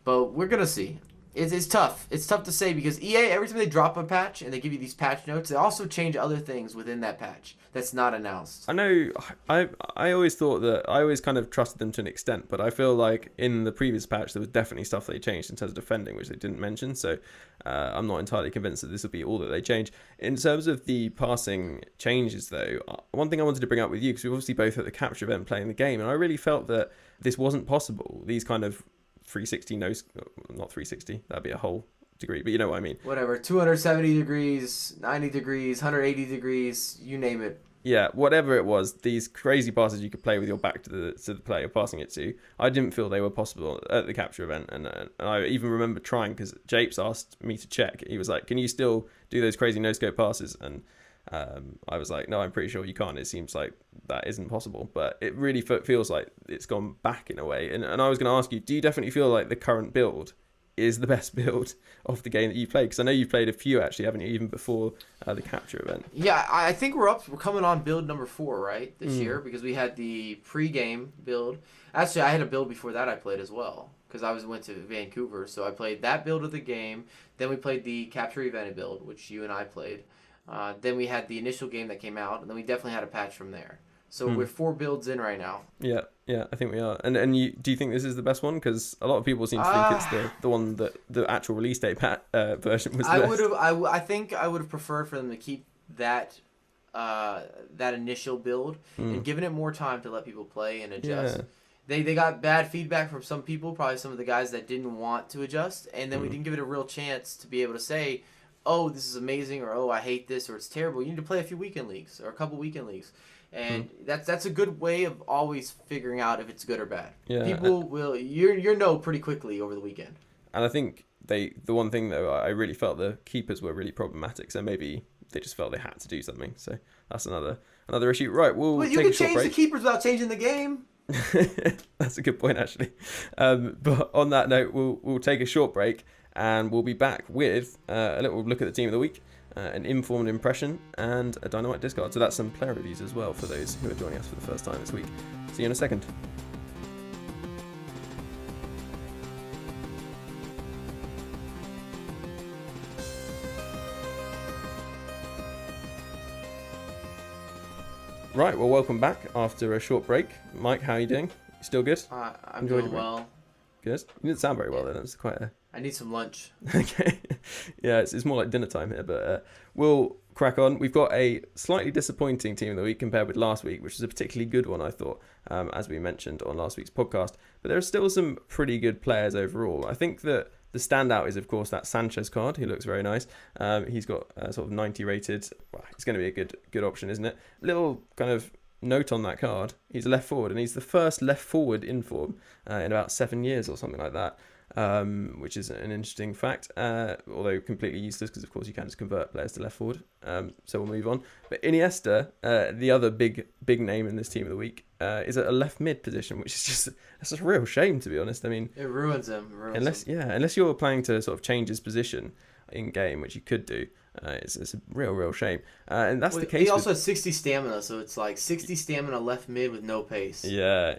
but we're going to see. It's tough. It's tough to say, because EA, every time they drop a patch and they give you these patch notes, they also change other things within that patch that's not announced. I know. I always thought that I always kind of trusted them to an extent, but I feel like in the previous patch there was definitely stuff they changed in terms of defending, which they didn't mention. So I'm not entirely convinced that this will be all that they change. In terms of the passing changes, though, one thing I wanted to bring up with you, because we obviously both at the capture event playing the game, and I really felt that this wasn't possible. These kind of 360 not 360, that'd be a whole degree, but you know what I mean. Whatever, 270 degrees, 90 degrees, 180 degrees, you name it. Yeah, whatever it was, these crazy passes you could play with your back to the player you're passing it to, I didn't feel they were possible at the capture event. And I even remember trying, because Japes asked me to check. He was like, can you still do those crazy no-scope passes? And I was like, no, I'm pretty sure you can't. It seems like that isn't possible. But it really feels like it's gone back in a way. And I was going to ask you, do you definitely feel like the current build is the best build of the game that you've played? Because I know you've played a few, actually, haven't you, even before the capture event? Yeah, I think we're coming on build number 4, right, this year, because we had the pre-game build. Actually, I had a build before that I played as well, because I went to Vancouver, so I played that build of the game. Then we played the capture event build, which you and I played. Then we had the initial game that came out, and then we definitely had a patch from there. So we're 4 builds in right now. Yeah, I think we are. And do you think this is the best one? Because a lot of people seem to think it's the one that the actual release date version was the best. I think I would have preferred for them to keep that initial build and given it more time to let people play and adjust. Yeah. They got bad feedback from some people, probably some of the guys that didn't want to adjust, and then we didn't give it a real chance to be able to say, oh, this is amazing, or oh, I hate this, or it's terrible. You need to play a few weekend leagues or a couple weekend leagues. And that's a good way of always figuring out if it's good or bad. Yeah. People will you know pretty quickly over the weekend. And I think the one thing though, I really felt the keepers were really problematic. So maybe they just felt they had to do something. So that's another issue. Right, you can change the keepers without changing the game. That's a good point, actually. But on that note, we'll take a short break, and we'll be back with a little look at the team of the week, an informed impression, and a dynamite discard. So that's some player reviews as well for those who are joining us for the first time this week. See you in a second. Right, well, welcome back after a short break. Mike, how are you doing? You still good? I'm doing well. Good. You didn't sound very well then. It was quite a... I need some lunch. Okay. Yeah, it's more like dinner time here, but we'll crack on. We've got a slightly disappointing team of the week compared with last week, which is a particularly good one, I thought, as we mentioned on last week's podcast. But there are still some pretty good players overall. I think that the standout is, of course, that Sanchez card. He looks very nice. He's got sort of 90 rated. Well, it's going to be a good option, isn't it? Little kind of note on that card. He's a left forward, and he's the first left forward in form in about 7 years or something like that. Which is an interesting fact, although completely useless because, of course, you can just convert players to left forward. So we'll move on. But Iniesta, the other big name in this team of the week, is at a left mid position, which is that's a real shame, to be honest. I mean, it ruins him. Unless you're planning to sort of change his position in game, which you could do. It's a real shame, and that's the case. He also has 60 stamina, so it's like 60 stamina left mid with no pace. Yeah.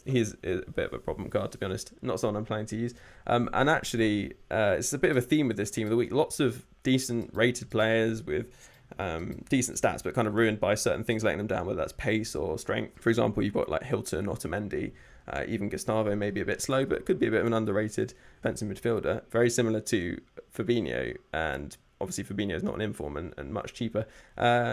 He's a bit of a problem card, to be honest. Not someone I'm planning to use. And actually, it's a bit of a theme with this team of the week. Lots of decent rated players with decent stats, but kind of ruined by certain things letting them down, whether that's pace or strength. For example, you've got like Hilton, Otamendi. Even Gustavo may be a bit slow, but could be a bit of an underrated defensive midfielder. Very similar to Fabinho, and obviously Fabinho is not an inform and much cheaper.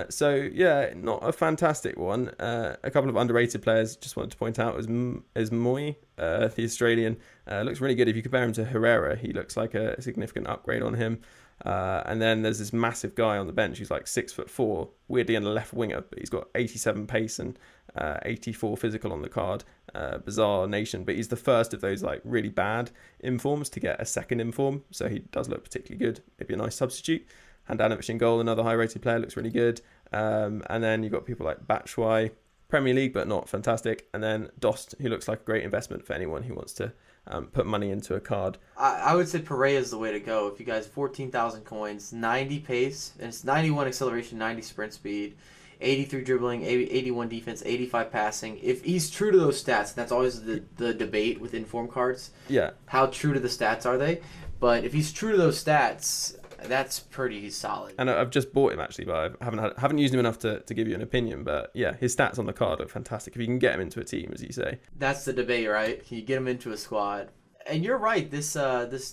So yeah, not a fantastic one. A couple of underrated players just wanted to point out is Moy, the Australian. Looks really good. If you compare him to Herrera, he looks like a significant upgrade on him. And then there's this massive guy on the bench who's like 6'4", weirdly in a left winger, but he's got 87 pace and 84 physical on the card. Bizarre nation, but he's the first of those like really bad informs to get a second inform, so he does look particularly good. Maybe a nice substitute. Handanovic in goal, another high rated player, looks really good. And then you've got people like Batshuayi, Premier League but not fantastic, and then Dost, who looks like a great investment for anyone who wants to put money into a card. I would say Pereira is the way to go. If you guys 14,000 coins, 90 pace, and it's 91 acceleration, 90 sprint speed, 83 dribbling, 81 defense, 85 passing. If he's true to those stats, and that's always the debate with inform cards. Yeah. How true to the stats are they? But if he's true to those stats, that's pretty solid. And I've just bought him actually, but I haven't used him enough to give you an opinion. But yeah, his stats on the card look fantastic. If you can get him into a team, as you say. That's the debate, right? Can you get him into a squad? And you're right. This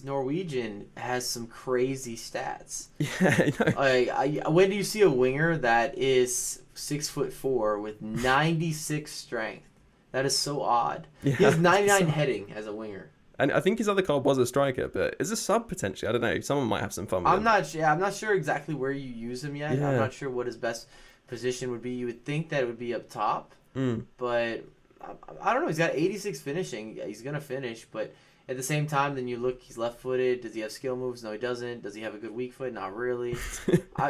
Norwegian has some crazy stats. Yeah, I know. When do you see a winger that is 6'4" with 96 strength? That is so odd. Yeah, he has 99 heading as a winger. And I think his other card was a striker, but as a sub potentially, I don't know. Someone might have some fun with him. I'm not sure exactly where you use him yet. Yeah. I'm not sure what his best position would be. You would think that it would be up top, but I don't know. He's got 86 finishing. Yeah, he's gonna finish, but at the same time, then you look, he's left-footed. Does he have skill moves? No, he doesn't. Does he have a good weak foot? Not really.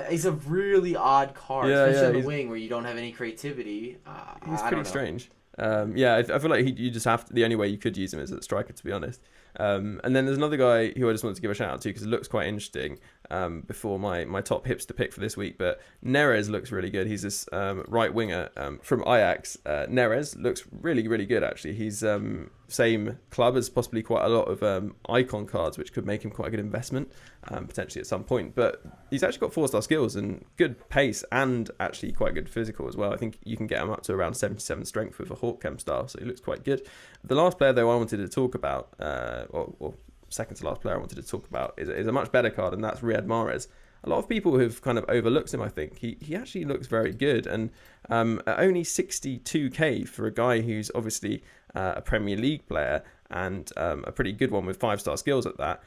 He's a really odd card, especially on the wing where you don't have any creativity. He's pretty strange. I feel like you just have to, the only way you could use him is at striker, to be honest. And then there's another guy who I just wanted to give a shout out to because it looks quite interesting before my top hipster pick for this week. But Neres looks really good. He's this right winger from Ajax. Neres looks really, really good, actually. He's same club as possibly quite a lot of icon cards, which could make him quite a good investment potentially at some point. But he's actually got 4-star skills and good pace and actually quite good physical as well. I think you can get him up to around 77 strength with a Hawk-Chem style, so he looks quite good. The last player, though, I wanted to talk about, or second to last player I wanted to talk about, is a much better card, and that's Riyad Mahrez. A lot of people have kind of overlooked him, I think. He actually looks very good, and at only 62k for a guy who's obviously a Premier League player and a pretty good one with 5-star skills at that.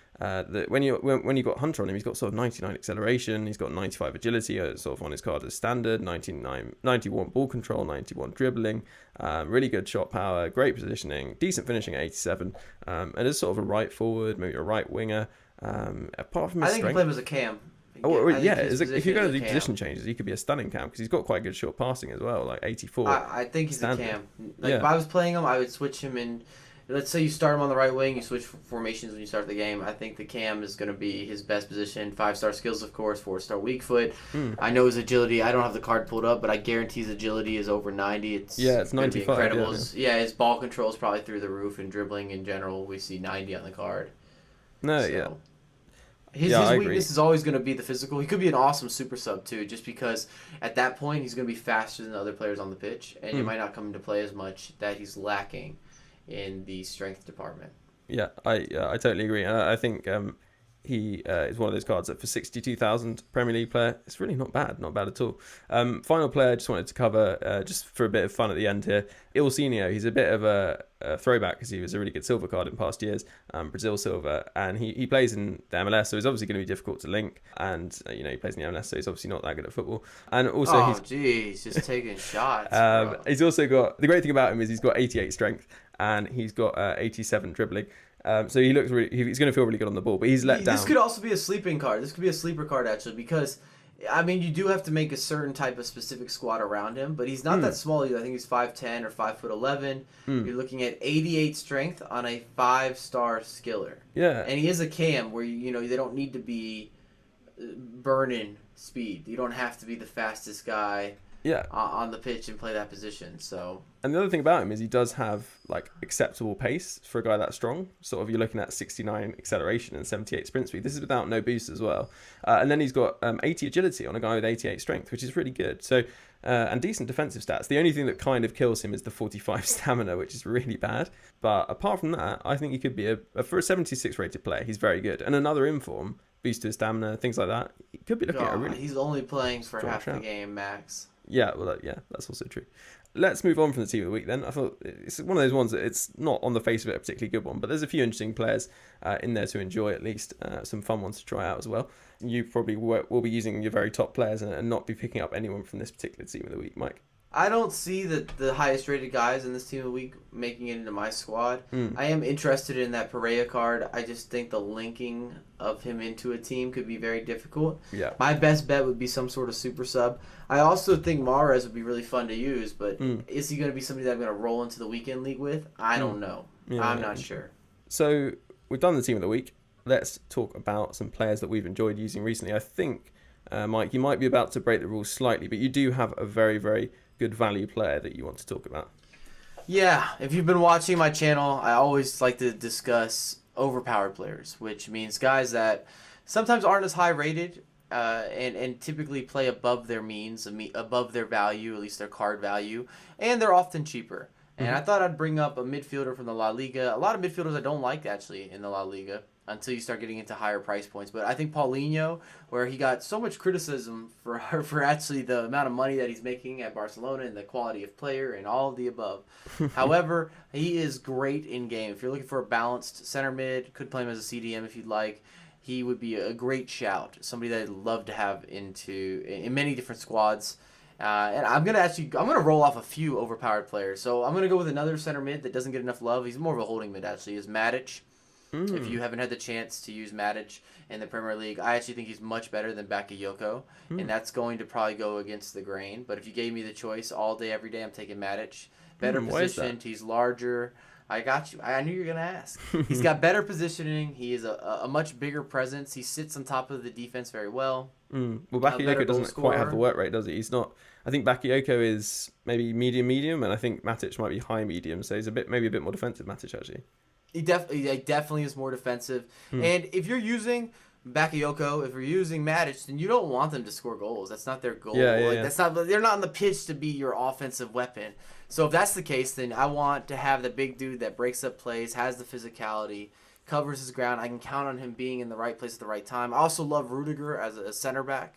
When you got Hunter on him, he's got sort of 99 acceleration, he's got 95 agility, sort of on his card as standard, 91 ball control, 91 dribbling, really good shot power, great positioning, decent finishing at 87, and is sort of a right forward, maybe a right winger. Apart from his I think he played him as a cam. If you go to the position changes, he could be a stunning cam because he's got quite good short passing as well, like 84. I think he's a cam. If I was playing him, I would switch him in. Let's say you start him on the right wing, you switch formations when you start the game. I think the cam is going to be his best position. 5-star skills, of course, 4-star weak foot. I know his agility. I don't have the card pulled up, but I guarantee his agility is over 90. It's 95. Yeah, his ball control is probably through the roof, and dribbling in general, we see 90 on the card. His weakness is always going to be the physical. He could be an awesome super sub, too, just because at that point, he's going to be faster than other players on the pitch, and it might not come into play as much that he's lacking in the strength department. Yeah, I totally agree. I think he is one of those cards that for 62,000 Premier League player, it's really not bad at all. Final player, I just wanted to cover, just for a bit of fun at the end here, Ilsinho. He's a bit of a throwback because he was a really good silver card in past years, Brazil silver, and he plays in the MLS, so he's obviously going to be difficult to link, and he plays in the MLS, so he's obviously not that good at football. And also he's just taking shots. He's also got, the great thing about him is he's got 88 strength, and he's got 87 dribbling. So he looks he's going to feel really good on the ball, but he's let down. This could also be a sleeping card. This could be a sleeper card, actually, because, I mean, you do have to make a certain type of specific squad around him, but he's not that small either. I think he's 5'10" or 5'11". You're looking at 88 strength on a 5-star skiller. Yeah. And he is a cam where, they don't need to be burning speed. You don't have to be the fastest guy on the pitch and play that position. And the other thing about him is he does have like acceptable pace for a guy that strong. Sort of, you're looking at 69 acceleration and 78 sprint speed. This is without no boost as well. And then he's got 80 agility on a guy with 88 strength, which is really good. So and decent defensive stats. The only thing that kind of kills him is the 45 stamina, which is really bad. But apart from that, I think he could be for a 76 rated player, he's very good. And another inform, boost to his stamina, things like that. He could be looking at a really. He's only playing for half the game max. Yeah, well, that's also true. Let's move on from the team of the week then. I thought it's one of those ones that it's not on the face of it a particularly good one, but there's a few interesting players in there to enjoy, at least some fun ones to try out as well. You probably will be using your very top players and not be picking up anyone from this particular team of the week, Mike. I don't see the highest rated guys in this team of the week making it into my squad. I am interested in that Pereira card. I just think the linking of him into a team could be very difficult. Yeah. My best bet would be some sort of super sub. I also think Mahrez would be really fun to use, but is he going to be somebody that I'm going to roll into the weekend league with? I don't know. I'm not sure. So we've done the team of the week. Let's talk about some players that we've enjoyed using recently. I think, Mike, you might be about to break the rules slightly, but you do have a very, very good value player that you want to talk about. Yeah, if you've been watching my channel, I always like to discuss overpowered players, which means guys that sometimes aren't as high rated and typically play above their means, above their value, at least their card value, and they're often cheaper. And I thought I'd bring up a midfielder from the La Liga. A lot of midfielders I don't like, actually, in the La Liga until you start getting into higher price points. But I think Paulinho, where he got so much criticism for actually the amount of money that he's making at Barcelona and the quality of player and all of the above. However, he is great in game. If you're looking for a balanced center mid, could play him as a CDM if you'd like. He would be a great shout. Somebody that I'd love to have in many different squads. And I'm gonna roll off a few overpowered players. So I'm gonna go with another center mid that doesn't get enough love. He's more of a holding mid, actually. Is Matic. If you haven't had the chance to use Matic in the Premier League, I actually think he's much better than Bakayoko, and that's going to probably go against the grain. But if you gave me the choice all day, every day, I'm taking Matic. Better positioned. He's larger. I got you. I knew you were going to ask. He's got better positioning. He is a much bigger presence. He sits on top of the defense very well. Well, Bakayoko doesn't quite have the work rate, does he? He's not. I think Bakayoko is maybe medium, and I think Matic might be high medium. So he's maybe a bit more defensive, Matic, actually. He definitely is more defensive. And if you're using Bakayoko, if you're using Matic, then you don't want them to score goals. That's not their goal. That's not. They're not on the pitch to be your offensive weapon. So if that's the case, then I want to have the big dude that breaks up plays, has the physicality, covers his ground. I can count on him being in the right place at the right time. I also love Rudiger as a center back.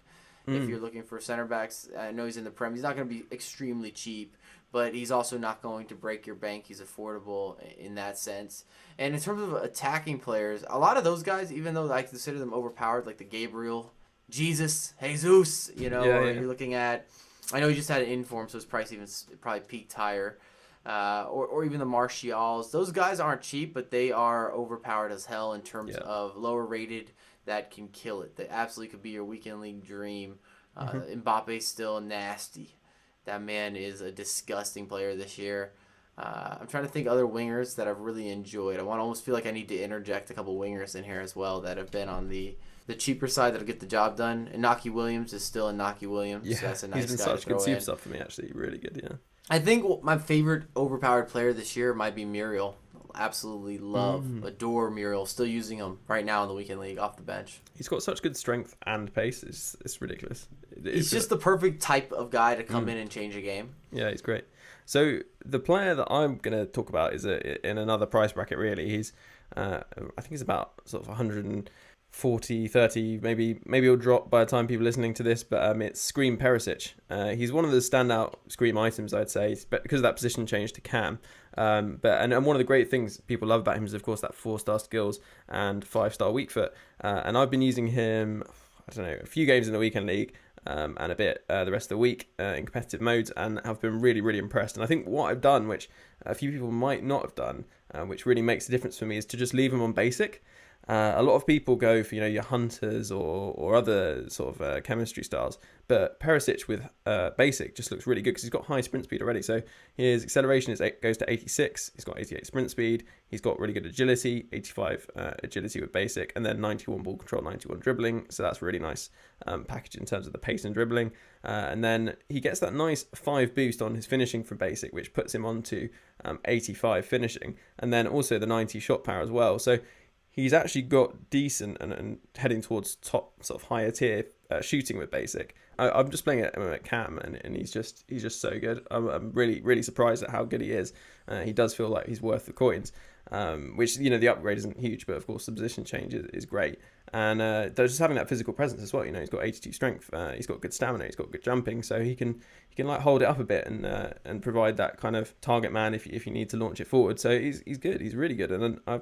If you're looking for center backs, I know he's in the Prem. He's not going to be extremely cheap, but he's also not going to break your bank. He's affordable in that sense. And in terms of attacking players, a lot of those guys, even though I consider them overpowered, like the Gabriel, Jesus, you're looking at, I know he just had an inform, so his price even probably peaked higher. Or even the Martials. Those guys aren't cheap, but they are overpowered as hell in terms of lower rated that can kill it. That absolutely could be your weekend league dream. Mbappe's still nasty. That man is a disgusting player this year. I'm trying to think other wingers that I've really enjoyed. I want to almost feel like I need to interject a couple wingers in here as well that have been on the cheaper side that'll get the job done. And Inaki Williams is still Inaki Williams. Yeah, so that's a nice he's been guy such to throw good in. super stuff for me, actually. Really good, yeah. I think my favorite overpowered player this year might be Muriel. Absolutely adore Muriel. Still using him right now in the weekend league off the bench. He's got such good strength and pace. It's ridiculous. He's just the perfect type of guy to come in and change a game. Yeah, he's great. So the player that I'm going to talk about is in another price bracket, really. He's, I think he's about sort of 140, 30, maybe he'll drop by the time people are listening to this, but it's Scream Perisic. He's one of the standout Scream items, I'd say, because of that position change to Cam. And one of the great things people love about him is, of course, that 4-star skills and 5-star weak foot. And I've been using him, I don't know, a few games in the weekend league. And a bit the rest of the week in competitive modes, and have been really, really impressed. And I think what I've done, which a few people might not have done, which really makes a difference for me, is to just leave him on basic. A lot of people go for your hunters or other sort of chemistry styles, but Perisic with basic just looks really good because he's got high sprint speed already. So his acceleration goes to 86. He's got 88 sprint speed. He's got really good agility, 85 agility with basic, and then 91 ball control, 91 dribbling. So that's really nice package in terms of the pace and dribbling. And then he gets that nice 5 boost on his finishing from basic, which puts him on to 85 finishing, and then also the 90 shot power as well. So he's actually got decent and heading towards top sort of higher tier shooting with basic. I'm just playing at Cam, and he's just so good. I'm really, really surprised at how good he is. He does feel like he's worth the coins, which, the upgrade isn't huge, but of course the position change is great. And just having that physical presence as well. He's got 82 strength, he's got good stamina, he's got good jumping, so he can like hold it up a bit and provide that kind of target man if you need to launch it forward. So he's good, he's really good, and I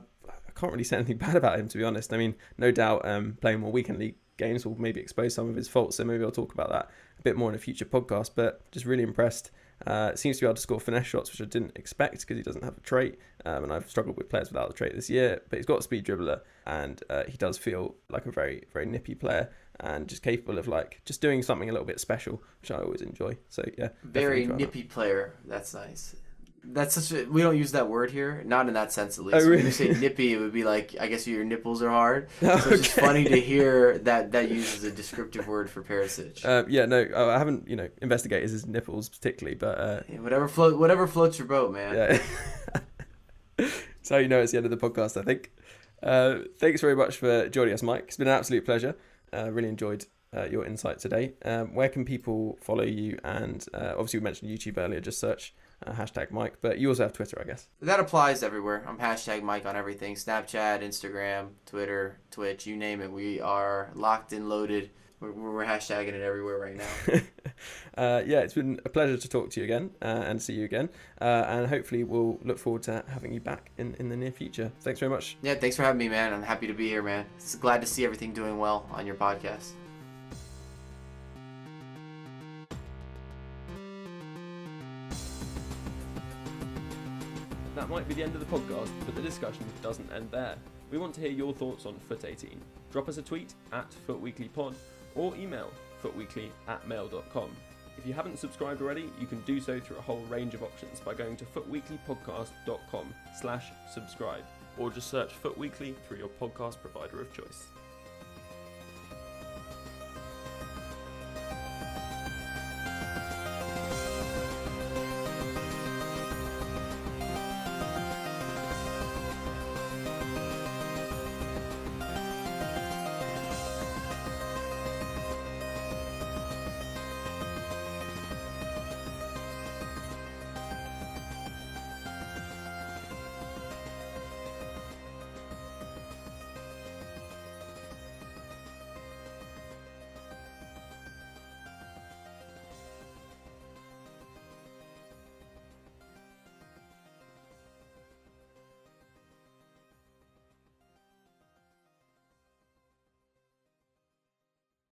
can't really say anything bad about him, to be honest. I mean, no doubt playing more weekend league games will maybe expose some of his faults, so maybe I'll talk about that a bit more in a future podcast, but just really impressed. Seems to be able to score finesse shots, which I didn't expect because he doesn't have a trait, and I've struggled with players without the trait this year, but he's got a speed dribbler, and he does feel like a very, very nippy player, and just capable of just doing something a little bit special, which I always enjoy. So yeah, very nippy player. That's nice. That's we don't use that word here, not in that sense at least. Oh, really? When you say nippy, it would be like, I guess your nipples are hard. So it's just funny to hear that used as a descriptive word for Perisic. Yeah, no, I haven't investigated his nipples particularly, but whatever floats your boat, man. Yeah. So it's the end of the podcast, I think. Thanks very much for joining us, Mike. It's been an absolute pleasure. Really enjoyed your insight today. Where can people follow you? And obviously we mentioned YouTube earlier, just search hashtag Mike, but you also have Twitter, I guess. That applies everywhere. I'm hashtag Mike on everything. Snapchat, Instagram, Twitter, Twitch, you name it. We are locked and loaded. We're hashtagging it everywhere right now. Yeah, it's been a pleasure to talk to you again and see you again. And hopefully we'll look forward to having you back in the near future. Thanks very much. Yeah, thanks for having me, man. I'm happy to be here, man. It's glad to see everything doing well on your podcast. That might be the end of the podcast, but the discussion doesn't end there. We want to hear your thoughts on FUT 18. Drop us a tweet at FUTweeklyPod or email futweekly@mail.com. If you haven't subscribed already, you can do so through a whole range of options by going to futweeklypodcast.com/subscribe, or just search FUT Weekly through your podcast provider of choice.